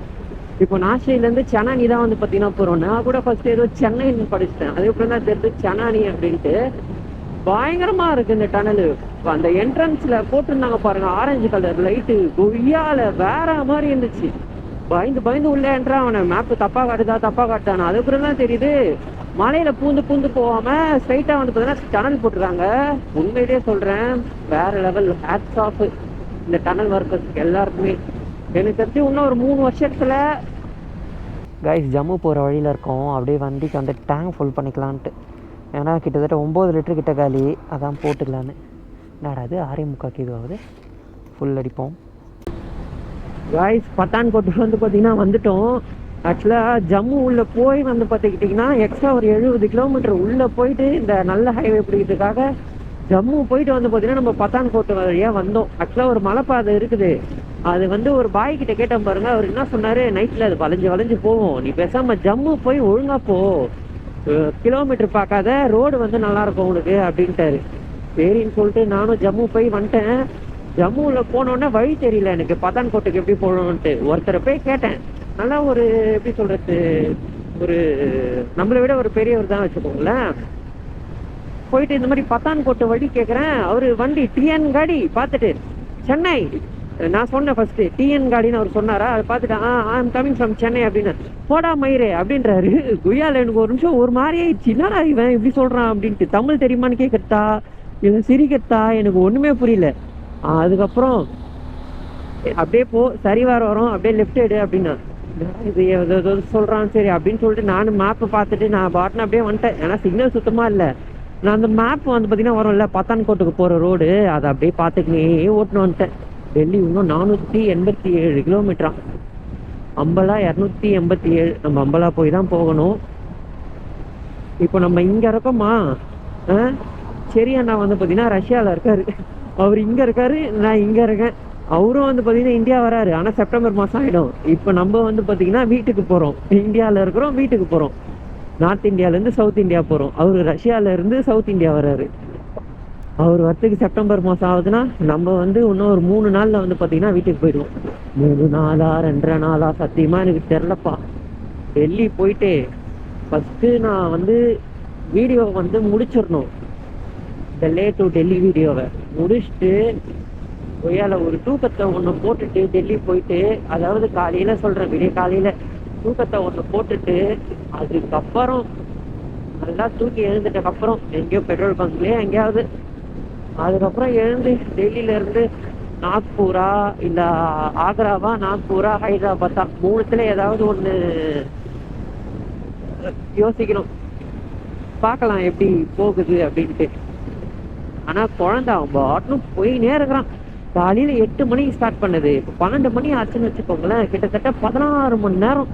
இப்போ நாசிரியிலேருந்து செனானி தான் வந்து பார்த்தீங்கன்னா போகிறோம். நான் கூட ஃபஸ்ட்டு ஏதோ சென்னைன்னு படிச்சிட்டேன், அதுக்கப்புறம் தான் தெரிஞ்சு செனானி அப்படின்ட்டு. பயங்கரமாக இருக்குது இந்த டனலு. அந்த என்ட்ரன்ஸில் போட்டிருந்தாங்க பாருங்க, ஆரஞ்சு கலர் லைட்டு, கொய்யால வேற மாதிரி இருந்துச்சு. பயந்து உள்ளே என்ட்ரா அவனை மேப்பு தப்பாக காட்டுதானா. அதுக்கப்புறம் தான் தெரியுது மலையில் பூந்து போகாமல் ஸ்ட்ரைட்டாக வந்து பார்த்தீங்கன்னா டனல் போட்டுருக்காங்க. உண்மையிலேயே சொல்கிறேன், வேற லெவல். ஹேட்ஸ் ஆஃப் இந்த டனல் ஒர்க்கர்ஸ்க்கு எல்லாருக்குமே. எனக்கு தெரிஞ்சு இன்னும் ஒரு 3 வருஷத்தில் கைஸ் ஜம்மு போகிற வழியில் இருக்கோம். அப்படியே வண்டிக்கு வந்து டேங்க் ஃபுல் பண்ணிக்கலான்ட்டு. ஏன்னா கிட்டத்தட்ட 9 லிட்டரு கிட்ட காலி, அதான் போட்டுக்கலான்னு. என்னடா அது 6:45 இதுவாகுது. ஃபுல் அடிப்போம். காய்ஸ் பத்தான்கோட்டு வந்து பார்த்தீங்கன்னா வந்துட்டோம். ஆக்சுவலாக ஜம்மு உள்ளே போய் வந்து பார்த்துக்கிட்டிங்கன்னா எக்ஸ்ட்ரா ஒரு 70 கிலோமீட்டர் உள்ளே போயிட்டு இந்த நல்ல ஹைவே பிடிக்கிறதுக்காக ஜம்மு போயிட்டு வந்து பார்த்தீங்கன்னா நம்ம பத்தான்கோட்டு வழியாக வந்தோம். ஆக்சுவலாக ஒரு மலைப்பாதை இருக்குது. அது வந்து ஒரு பாய் கிட்ட கேட்டோம் பாருங்க. அவர் என்ன சொன்னார், நைட்டில் அது வளைஞ்சு போவோம், நீ பேசாமல் ஜம்மு போய் ஒழுங்கா போ, கிலோமீட்டர் பார்க்காத, ரோடு வந்து நல்லாயிருக்கும் உனக்கு அப்படின்ட்டாரு. சரின்னு சொல்லிட்டு நானும் ஜம்மு போய் வந்துட்டேன். ஜம்முவில் போனோன்னே வழி தெரியல எனக்கு, பத்தான்கோட்டுக்கு எப்படி போகணுன்ட்டு. ஒருத்தரை போய் கேட்டேன். நல்லா ஒரு எப்படி சொல்கிறது, ஒரு நம்மளை விட ஒரு பெரியவர் தான் வச்சுக்கோங்களேன். போயிட்டு இந்த மாதிரி பத்தான்கோட்டு வழி கேட்குறேன். அவர் வண்டி டிஎன் காடி பார்த்துட்டு சென்னை, நான் சொன்னேன் ஃபர்ஸ்ட்டு டிஎன் காடின்னு அவர் சொன்னாரா, அதை பார்த்துட்டு I am coming from Chennai அப்படின்னு. போடா மயிரே அப்படின்றாரு. குய்யால எனக்கு ஒரு நிமிஷம் ஒரு மாதிரி ஆயிடுச்சு, என்னடா இவன் இப்படி சொல்கிறான் அப்படின்ட்டு. தமிழ் தெரியுமான்னு கேட்கறதா இல்லை சிரிக்கிறதா எனக்கு ஒன்றுமே புரியல. அதுக்கப்புறம் அப்படியே சரி வரோம், அப்படியே லெஃப்ட் எடு அப்படின்னா இது ஏதோ சொல்கிறான். சரி அப்படின்னு சொல்லிட்டு நானும் மேப்பை பார்த்துட்டு நான் பாட்டுன்னு அப்படியே வந்துட்டேன். ஏன்னா சிக்னல் சுத்தமாக இல்லை. நான் அந்த மேப் வந்து பார்த்தீங்கன்னா வரும்ல பத்தான்கோட்டுக்கு போகிற ரோடு, அதை அப்படியே பார்த்துக்கினே ஓட்டுன்னு வந்துட்டேன். டெல்லி இன்னும் 487 கிலோமீட்டரா, அம்பலா 287. நம்ம அம்பலா போய் தான் போகணும். இப்போ நம்ம இங்கே இருக்கோமா, சரி அண்ணா வந்து பார்த்தீங்கன்னா ரஷ்யாவில் இருக்காரு, அவர் இங்கே இருக்காரு, நான் இங்கே இருக்கேன். அவரும் வந்து பார்த்தீங்கன்னா இந்தியா வராரு, ஆனால் செப்டம்பர் மாதம் ஆகிடும். இப்போ நம்ம வந்து பார்த்தீங்கன்னா வீட்டுக்கு போகிறோம். இந்தியாவில் இருக்கிறோம், வீட்டுக்கு போகிறோம். நார்த் இந்தியாவிலேருந்து சவுத் இந்தியா போகிறோம். அவர் ரஷ்யாவிலேருந்து சவுத் இந்தியா வராரு. அவர் வரத்துக்கு செப்டம்பர் மாதம் ஆகுதுன்னா நம்ம வந்து இன்னும் ஒரு 3 நாளில் வந்து பார்த்தீங்கன்னா வீட்டுக்கு போயிடுவோம். 3 நாளா 2.5 நாளா சத்தியமாக எனக்கு தெரிலப்பா. டெல்லி போயிட்டு ஃபஸ்ட்டு நான் வந்து வீடியோ வந்து முடிச்சிடணும். இந்த லே டு டெல்லி வீடியோவை முடிச்சுட்டு ஒய்யால ஒரு தூக்கத்தை ஒன்று போட்டுட்டு டெல்லி போயிட்டு, அதாவது காலையில் சொல்கிறேன், விடிய காலையில் தூக்கத்தை ஒன்று போட்டுட்டு அதுக்கப்புறம் நல்லா தூக்கி எழுந்துட்டதுக்கப்புறம் எங்கேயோ பெட்ரோல் பங்க்லேயே எங்கேயாவது, அதுக்கப்புறம் எழுந்து டெல்லியிலேருந்து நாக்பூரா இல்லை ஆக்ராவா, நாக்பூரா, ஹைதராபாத்தா, 3த்துல ஏதாவது ஒன்று யோசிக்கணும். பார்க்கலாம் எப்படி போகுது அப்படின்ட்டு. ஆனால் குழந்தை அவன் பாட்டும் போயினே இருக்கிறான். காலையில் 8 மணிக்கு ஸ்டார்ட் பண்ணது, இப்போ 12 மணி ஆச்சுன்னு வச்சுக்கோங்களேன். கிட்டத்தட்ட 16 மணி நேரம்.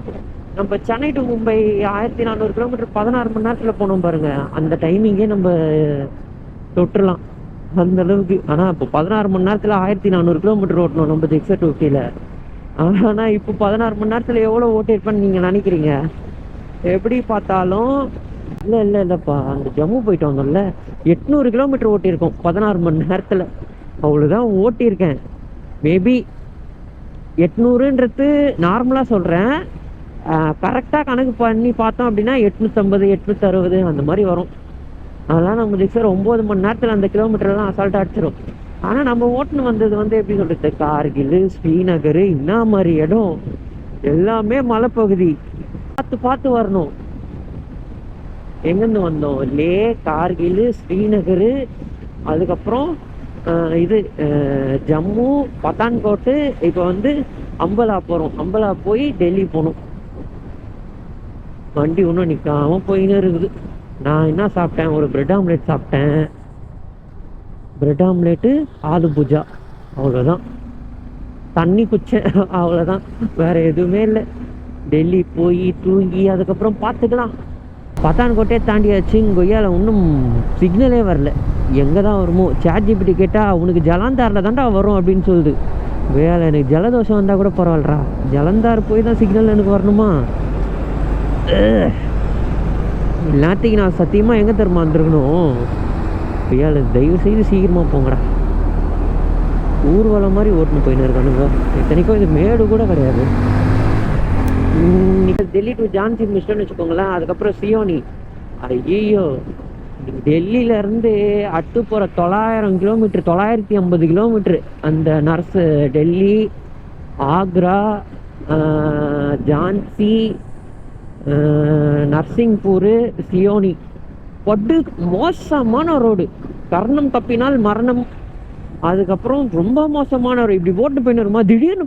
நம்ம சென்னை டு மும்பை 1400 கிலோமீட்டர் 16 மணி நேரத்தில் போனோம் பாருங்க. அந்த டைமிங்கே நம்ம தொட்டுடலாம் அந்த அளவுக்கு. ஆனால் இப்போ 16 மணி நேரத்தில் 1400 கிலோமீட்டர் ஓட்டணும் நம்ம XR250. ஆனால் இப்போ 16 மணி நேரத்தில் எவ்வளோ ஓட்டிருப்பேன்னு நீங்கள் நினைக்கிறீங்க? எப்படி பார்த்தாலும் இல்லைப்பா, அந்த ஜம்மு போயிட்டு வந்தோம்ல 800 கிலோமீட்டர் ஓட்டியிருக்கோம் 16 மணி நேரத்தில். அவ்வளோதான் ஓட்டியிருக்கேன். மேபி 800ன்றது நார்மலாக சொல்கிறேன். கரெக்டாக கணக்கு பண்ணி பார்த்தோம் அப்படின்னா 850 860 அந்த மாதிரி வரும். அதெல்லாம் நம்ம சார் 9 மணி நேரத்தில் அந்த கிலோமீட்டர்லாம் அசால்ட்டாக அடிச்சிடும். ஆனால் நம்ம ஓட்டுன்னு வந்தது வந்து எப்படி சொல்கிறது, கார்கில், ஸ்ரீநகர், என்ன மாதிரி இடம் எல்லாமே மலைப்பகுதி. பார்த்து வரணும். எங்கேருந்து வந்தோம், லே, கார்கில், ஸ்ரீநகர், அதுக்கப்புறம் இது ஜம்மு, பத்தான்கோட்டு, இப்போ வந்து அம்பலா போகிறோம். அம்பலா போய் டெல்லி போகணும். வண்டி ஒன்றும் நிற்காம போயின்னு இருக்குது. நான் என்ன சாப்பிட்டேன், ஒரு பிரெட் ஆம்லேட் சாப்பிட்டேன். பிரெட் ஆம்லேட்டு, ஆலு பூஜா, அவ்வளோதான். தண்ணி குச்சேன், அவ்வளோதான். வேறு எதுவுமே இல்லை. டெல்லி போய் தூங்கி அதுக்கப்புறம் பார்த்துக்கலாம். பத்தான்கோட்டையே தாண்டியாச்சு. கொய்யால இன்னும் சிக்னலே வரல. எங்கே தான் வருமோ? ChatGPT கேட்டால் உனக்கு ஜலந்தாரில் தான்டா வரும் அப்படின்னு சொல்லுது. வேலை எனக்கு ஜலதோஷம் வந்தால் கூட பரவாயில்லடா, ஜலந்தார் போய் தான் சிக்னல் எனக்கு வரணுமா? எல்லாத்தையும் நான் சத்தியமாக எங்கே தருமா வந்துருக்கணும். கொய்யால தயவு செய்து சீக்கிரமாக போங்கடா. ஊர்வலம் மாதிரி ஓட்டுன்னு போயின்னு இருக்கானுங்க. இத்தனைக்கும் இது மேடு கூட கிடையாது. டெல்லி டு ஜான்சி மிஸ்டர்னு வச்சுக்கோங்களேன். அதுக்கப்புறம் சியோனி. ஐயோ, டெல்லியிலேருந்து அட்டு போகிற 900 கிலோமீட்டர், 950 கிலோமீட்ரு. அந்த நர்ஸு டெல்லி, ஆக்ரா, ஜான்சி, நர்சிங்பூர், சியோனி. படு மோசமான ரோடு. கர்ணம் தப்பினால் மரணம். அதுக்கப்புறம் ரொம்ப மோசமான ரோடு. இப்படி போட்டு போயின்னு வருமா, திடீர்னு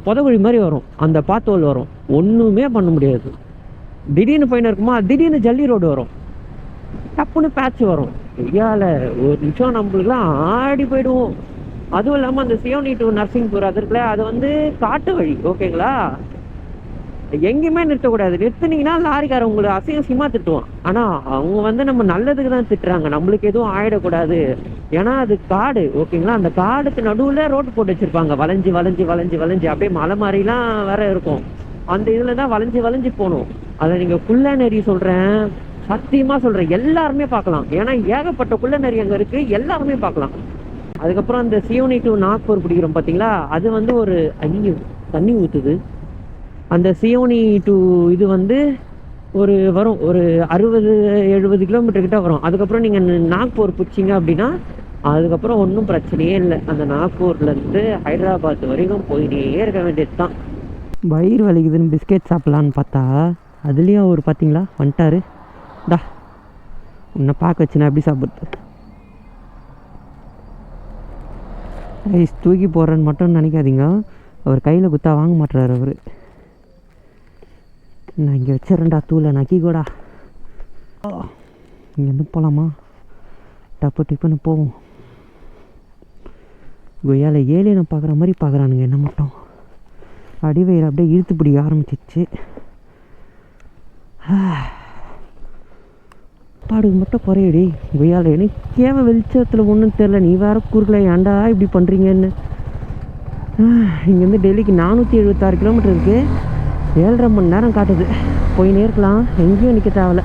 புதகுழி மாதிரி வரும், அந்த பாத்தோல் வரும், ஒன்றுமே பண்ண முடியாது. திடீர்னு போயின்னு இருக்குமா, திடீர்னு ஜல்லி ரோடு வரும், டப்புன்னு பேட்ச் வரும். ஐயால ஒரு நிமிஷம் நம்மளுக்குலாம் ஆடி போயிடுவோம். அதுவும் இல்லாமல் அந்த சியோனி டு நரசிங்பூர் அது இருக்குல்ல, அது வந்து காட்டு வழி. ஓகேங்களா, எங்கேயுமே நிறுத்தக்கூடாது. நிறுத்துனீங்கன்னா லாரிக்காரன் உங்களை அசிங்கமா திட்டுவான். ஆனால் அவங்க வந்து நம்ம நல்லதுக்கு தான் திட்டுறாங்க, நம்மளுக்கு எதுவும் ஆயிடக்கூடாது. ஏன்னா அது காடு. ஓகேங்களா, அந்த காடுக்கு நடுவில் ரோட்டு போட்டு வச்சிருப்பாங்க, வளைஞ்சு வளைஞ்சு வளைஞ்சு வளைஞ்சு அப்படியே மலை மாதிரிலாம் வேற இருக்கும். அந்த இதில் தான் வளைஞ்சு வளைஞ்சு போகணும். அதை நீங்கள் குள்ள நெறி சொல்கிறேன், சத்தியமாக சொல்கிறேன், எல்லாருமே பார்க்கலாம். ஏன்னா ஏகப்பட்ட குள்ள நெறி அங்கே இருக்குது, எல்லாருமே பார்க்கலாம். அதுக்கப்புறம் அந்த சியோனி டு நாக்பூர் பிடிக்கிறோம் பார்த்தீங்களா, அது வந்து ஒரு தண்ணி ஊற்றுது. அந்த சியோனி டு இது வந்து ஒரு வரும், ஒரு 60-70 கிலோமீட்டர் கிட்ட வரும். அதுக்கப்புறம் நீங்கள் நாக்பூர் பிடிச்சிங்க அப்படின்னா அதுக்கப்புறம் ஒன்றும் பிரச்சனையே இல்லை. அந்த நாக்பூர்லேருந்து ஹைதராபாத் வரைக்கும் போயிட்டே இருக்க வேண்டியது தான். வயிறு வலிக்குதுன்னு பிஸ்கெட் சாப்பிட்லான்னு பார்த்தா அதுலேயும் அவர் பார்த்தீங்களா வந்துட்டாரு. டா உன்னை பார்க்க வச்சுனா எப்படி சாப்பிட்றது? ஐஸ் தூக்கி போடுறேன்னு மட்டும் நினைக்காதீங்க, அவர் கையில் குத்தா வாங்க மாட்டுறாரு அவர். நான் இங்கே வச்சிடறேன்டா தூளை நக்கிக்கோடா. இங்கேருந்து போகலாமா? டப்பு டிப்புன்னு போவோம். கொய்யால ஏலியனை பார்க்குற மாதிரி பார்க்குறானுங்க என்ன மட்டும். அடிவயிறு அப்படியே இழுத்து பிடிக்க ஆரம்பிச்சிச்சு. பாடுக்கு மட்டும் குறையடி கொய்யால. எனக்கு கேவ வெளிச்சத்தில் ஒன்றும் தெரில, நீ வேற குறுக்கல ஏன்டா இப்படி பண்ணுறீங்கன்னு. இங்கேருந்து டெல்லிக்கு 476 கிலோமீட்டர் இருக்குது. 7.5 மணி நேரம் காட்டுது. போயினே இருக்கலாம், எங்கேயும் நிற்க தேவையில்ல.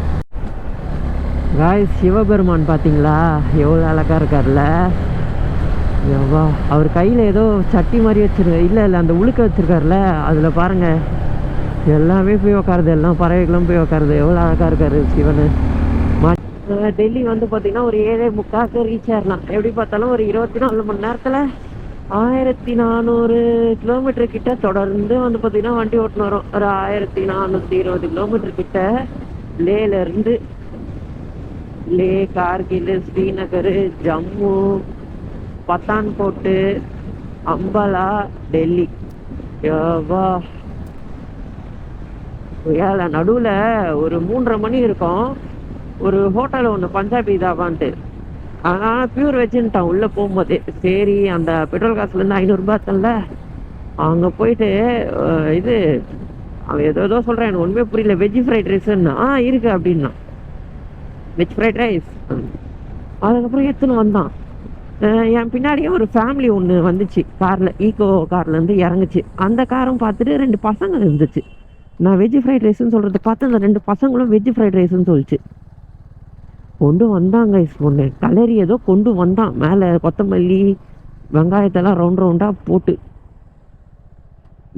காய்ஸ், சிவபெருமான் பார்த்தீங்களா எவ்வளோ அழகாக இருக்கார்ல. எவ்வளோ அவர் கையில் ஏதோ சட்டி மாதிரி இல்லை அந்த உழுக்க வச்சுருக்காருல, அதில் பாருங்கள் எல்லாமே போய் உக்காருது, எல்லாம் பறவைகளும் போய் உக்காருது. எவ்வளோ அழகாக இருக்கார் சிவன். டெல்லி வந்து பார்த்திங்கன்னா ஒரு 7:45 ரீச் ஆகலாம். எப்படி பார்த்தாலும் ஒரு 24 மணி நேரத்தில் 1400 கிலோமீட்டர் கிட்ட தொடர்ந்து வந்து பார்த்திங்கன்னா வண்டி ஓட்டுன்னு வரும். ஒரு 1420 கிலோமீட்டர் கிட்ட லேலேருந்து. லே, கார்கில், ஸ்ரீநகர், ஜம்மு, பத்தான்கோட்டு, அம்பாலா, டெல்லி. எவ்வா நடுவில் ஒரு 3:30 மணி இருக்கும். ஒரு ஹோட்டல் ஒன்று பஞ்சாபி தாபான்ட்டு, ஆனால் பியூர் வெஜ்ஜுன்ட்டான் உள்ளே போகும்போது. சரி அந்த பெட்ரோல் காசுலேருந்து 500 ரூபாய் தரல, அங்கே போயிட்டு இது அவன் ஏதோ சொல்கிறேன், எனக்கு ஒன்றுமே புரியல. வெஜ் ஃப்ரைட் ரைஸ்ன்னு இருக்குது அப்படின்னா, வெஜ் ஃப்ரைட் ரைஸ். அதுக்கப்புறம் எடுத்துன்னு வந்தான். என் பின்னாடியே ஒரு ஃபேமிலி ஒன்று வந்துச்சு காரில், ஈகோ கார்லேருந்து இறங்குச்சு. அந்த காரும் பார்த்துட்டு 2 பசங்க இருந்துச்சு. நான் வெஜ் ஃப்ரைட் ரைஸ்ன்னு சொல்கிறத பார்த்து அந்த 2 பசங்களும் வெஜ் ஃப்ரைட் ரைஸ்ன்னு சொல்லிச்சு. கொண்டு வந்தாங்க ஒன்று கலரி ஏதோ கொண்டு வந்தான். மேலே கொத்தமல்லி வெங்காயத்தெல்லாம் ரவுண்டாக போட்டு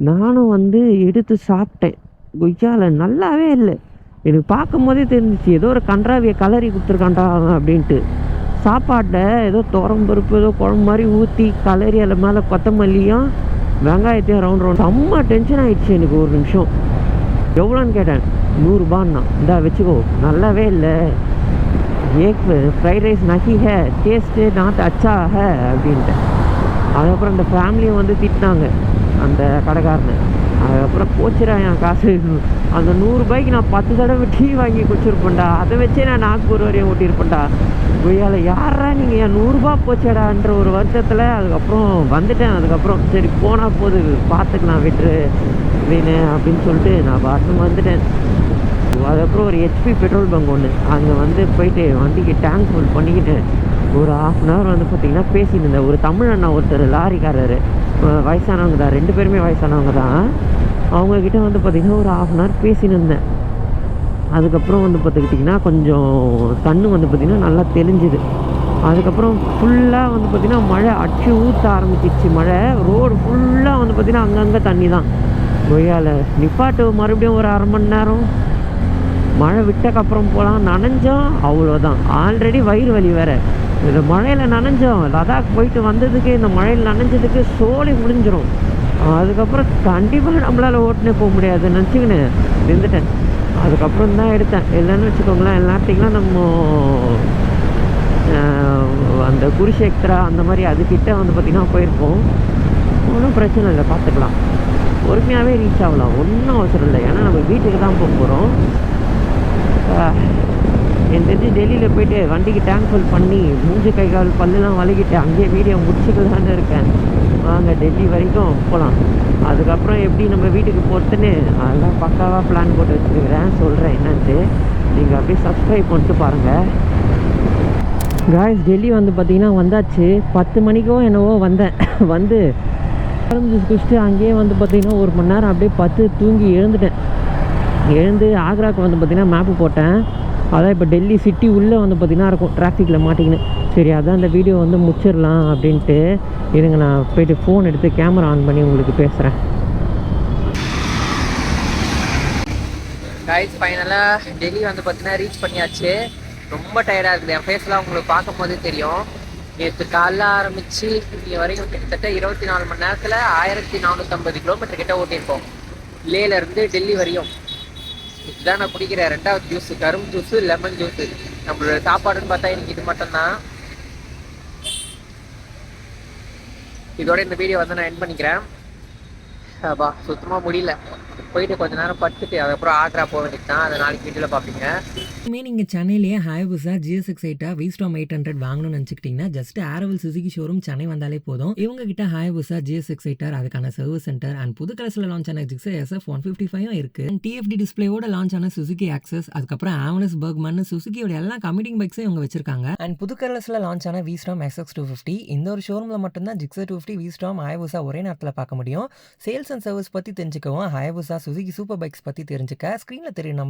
நானும் வந்து எடுத்து சாப்பிட்டேன். கொய்யால நல்லாவே இல்லை. எனக்கு பார்க்கும் போதே தெரிஞ்சிச்சு ஏதோ ஒரு கன்றாவியை கலரி கொடுத்துருக்காண்டா அப்படின்ட்டு. சாப்பாட்டை ஏதோ துவரம்பருப்பு ஏதோ குழம்பு மாதிரி ஊற்றி கலரி அதில் மேலே கொத்தமல்லியும் வெங்காயத்தையும் ரவுண்ட் செம்ம டென்ஷன் ஆகிடுச்சு எனக்கு. ஒரு நிமிஷம் எவ்வளோன்னு கேட்டேன். 100 ரூபான்னா. இந்தா வச்சுக்கோ, நல்லாவே இல்லை. ஏக் ஃப்ரைட் ரைஸ் நகி ஹே, டேஸ்ட்டு நாட் அச்சா ஹே அப்படின்ட்டு. அதுக்கப்புறம் அந்த ஃபேமிலியும் வந்து திட்டினாங்க அந்த கடைக்காரனை. அதுக்கப்புறம் போச்சுடா என் காசு. அந்த 100 ரூபாய்க்கு நான் 10 தடவை டீ வாங்கி குடிச்சிருப்பேன்டா. அதை வச்சே நான் நாக்பூர் வரையும் ஓட்டியிருப்பேன்டா. கொய்யால யாரா நீங்கள் என் 100 ரூபா போச்சடான்ற ஒரு வருஷத்தில் அதுக்கப்புறம் வந்துட்டேன். அதுக்கப்புறம் சரி போனால் போது பார்த்துக்கலாம் விட்டுரு அப்படின்னு அப்படின்னு சொல்லிட்டு நான் பாட்டும் வந்துட்டேன். அதுக்கப்புறம் ஒரு ஹெச்பி பெட்ரோல் பங்க் ஒன்று, அங்கே வந்து போயிட்டு வண்டிக்கு டேங்க் ஃபுல் பண்ணிக்கிட்டு ஒரு 1/2 hour வந்து பார்த்திங்கன்னா பேசிட்டு இருந்தேன். ஒரு தமிழ் அண்ணா ஒருத்தர் லாரிக்காரர், வயசானவங்க தான், 2 பேருமே வயசானவங்க தான். அவங்கக்கிட்ட வந்து பார்த்திங்கன்னா ஒரு 1/2 hour பேசின்னு இருந்தேன். அதுக்கப்புறம் வந்து பார்த்துக்கிட்டிங்கன்னா கொஞ்சம் கண் வந்து பார்த்திங்கன்னா நல்லா தெளிஞ்சுது. அதுக்கப்புறம் ஃபுல்லாக வந்து பார்த்திங்கன்னா மழை அடிச்சு ஊற்ற ஆரம்பிச்சிச்சு. மழை ரோடு ஃபுல்லாக வந்து பார்த்திங்கன்னா அங்கங்கே தண்ணி தான். கொய்யால நிப்பாட்டு மறுபடியும் ஒரு 1/2 மணி நேரம் மழை விட்டக்கப்புறம் போகலாம். நனைஞ்சோம் அவ்வளோதான். ஆல்ரெடி வயிறு வலி வேறு. இந்த மழையில் நனைஞ்சோம், லடாக் போயிட்டு வந்ததுக்கு இந்த மழையில் நனைஞ்சதுக்கு சோழி முடிஞ்சிடும். அதுக்கப்புறம் கண்டிப்பாக நம்மளால் ஓட்டுனே போக முடியாதுன்னு நினச்சிக்கின்னு இருந்துட்டேன். அதுக்கப்புறம் தான் எடுத்தேன். இல்லைன்னு வச்சுக்கோங்களேன், எல்லாத்தையும் நம்ம அந்த குருஷேத்திரா அந்த மாதிரி அதுக்கிட்ட வந்து பார்த்திங்கன்னா போயிருப்போம். ஒன்றும் பிரச்சனை இல்லை, பார்த்துக்கலாம். பொறுமையாகவே ரீச் ஆகலாம், ஒன்றும் அவசரம் இல்லை. ஏன்னா நம்ம வீட்டுக்கு தான் போக போகிறோம். எனக்கு தெரிஞ்சு டெல்லியில் போயிட்டு வண்டிக்கு டேங்க் ஃபுல் பண்ணி மூஞ்சி கை கால் பல்லுலாம் வலிக்கிட்டு அங்கேயே வீடியோ முடிச்சுக்கலான்னு இருக்கேன். வாங்க டெல்லி வரைக்கும் போகலாம். அதுக்கப்புறம் எப்படி நம்ம வீட்டுக்கு போகிறதுன்னு அதெல்லாம் பக்காவாக பிளான் போட்டு வச்சுருக்கிறேன், சொல்கிறேன் என்னன்ட்டு. நீங்கள் அப்படியே சப்ஸ்கிரைப் பண்ணிட்டு பாருங்கள். காய்ஸ் டெல்லி வந்து பார்த்திங்கன்னா வந்தாச்சு. 10 மணிக்கோ என்னவோ வந்தேன். வந்து ஜூஸ் குடிச்சிட்டு அங்கேயே வந்து பார்த்திங்கன்னா 1 மணி நேரம் அப்படியே பத்து தூங்கி எழுந்துட்டேன். எழுந்து ஆக்ராவுக்கு வந்து பார்த்திங்கன்னா மேப்பு போட்டேன். அதான் இப்போ டெல்லி சிட்டி உள்ளே வந்து பார்த்திங்கன்னா இருக்கும் டிராஃபிக்கில் மாட்டிக்கின்னு. சரி அதான் இந்த வீடியோ வந்து முடிச்சிடலாம் அப்படின்ட்டு இருங்க, நான் போய்ட்டு ஃபோன் எடுத்து கேமரா ஆன் பண்ணி உங்களுக்கு பேசுகிறேன். கைஸ் ஃபைனலாக டெல்லி வந்து பார்த்தீங்கன்னா ரீச் பண்ணியாச்சு. ரொம்ப டயர்டாக இருக்குது. என் ஃபேஸ்லாம் உங்களுக்கு பார்க்கும் போதே தெரியும். நேற்று காலைல ஆரம்பித்து இங்கே வரைக்கும் கிட்டத்தட்ட 24 மணி நேரத்தில் 1450 கிலோமீட்டர் கிட்ட ஓட்டியிருப்போம். லேலேருந்து டெல்லி வரையும். இதுதான் நான் குடிக்கிற 2வது ஜூஸு, கரும்பு ஜூஸு, லெமன் ஜூஸு. நம்மளோட சாப்பாடுன்னு பார்த்தா எனக்கு இது மட்டும்தான். இதோட இந்த வீடியோ வந்து நான் எண்ட் பண்ணிக்கிறேன். அப்பா சுத்தமாக முடியல. போயிட்டு கொஞ்ச நேரம் படுத்துட்டு அதுக்கப்புறம் ஆக்ரா போக வேண்டியது தான். அதை நாளைக்கு வீடியோவில் பார்ப்பீங்க. இனிமேல் நீங்கள் சென்னையிலேயே ஹாயபுசா GSX-8 V-Strom 800 வாங்கணும்னு நினச்சிக்கிட்டிங்கன்னா just arrival Suzuki showroom Chennai வந்தாலே போதும். இவங்க கிட்ட ஹாயபுசா GSX-8 அதுக்கான சர்வீஸ் சென்டர் அண்ட் புது கலர்ஸில் லான்ச் ஆன ஜிக்ஸர் SF155 இருக்குது. TFD டிஸ்பிளேயோட லான்ச் ஆன சுசுகி ஆக்சஸ், அதுக்கப்புறம் ஆவனஸ் பர்க்மன் சுசுகியோட எல்லா கம்யூட்டிங் பைக்ஸும் இவங்க வச்சிருக்காங்க. அண்ட் புது கலர்ஸில் லான்ச் ஆன V-Strom SX250 இந்த ஒரு ஷோரூமில் மட்டும்தான் ஜிக்ஸர் 250 V-Strom ஹாயபுசா ஒரே நேரத்தில் பார்க்க முடியும். சேல்ஸ் அண்ட் சர்வீஸ் பற்றி தெரிஞ்சுக்கவும் ஹாயபுசா சுசுகி சூப்பர் பைக்ஸ் பற்றி தெரிஞ்சுக்க ஸ்க்ரீனில் தெரியும் நம்ம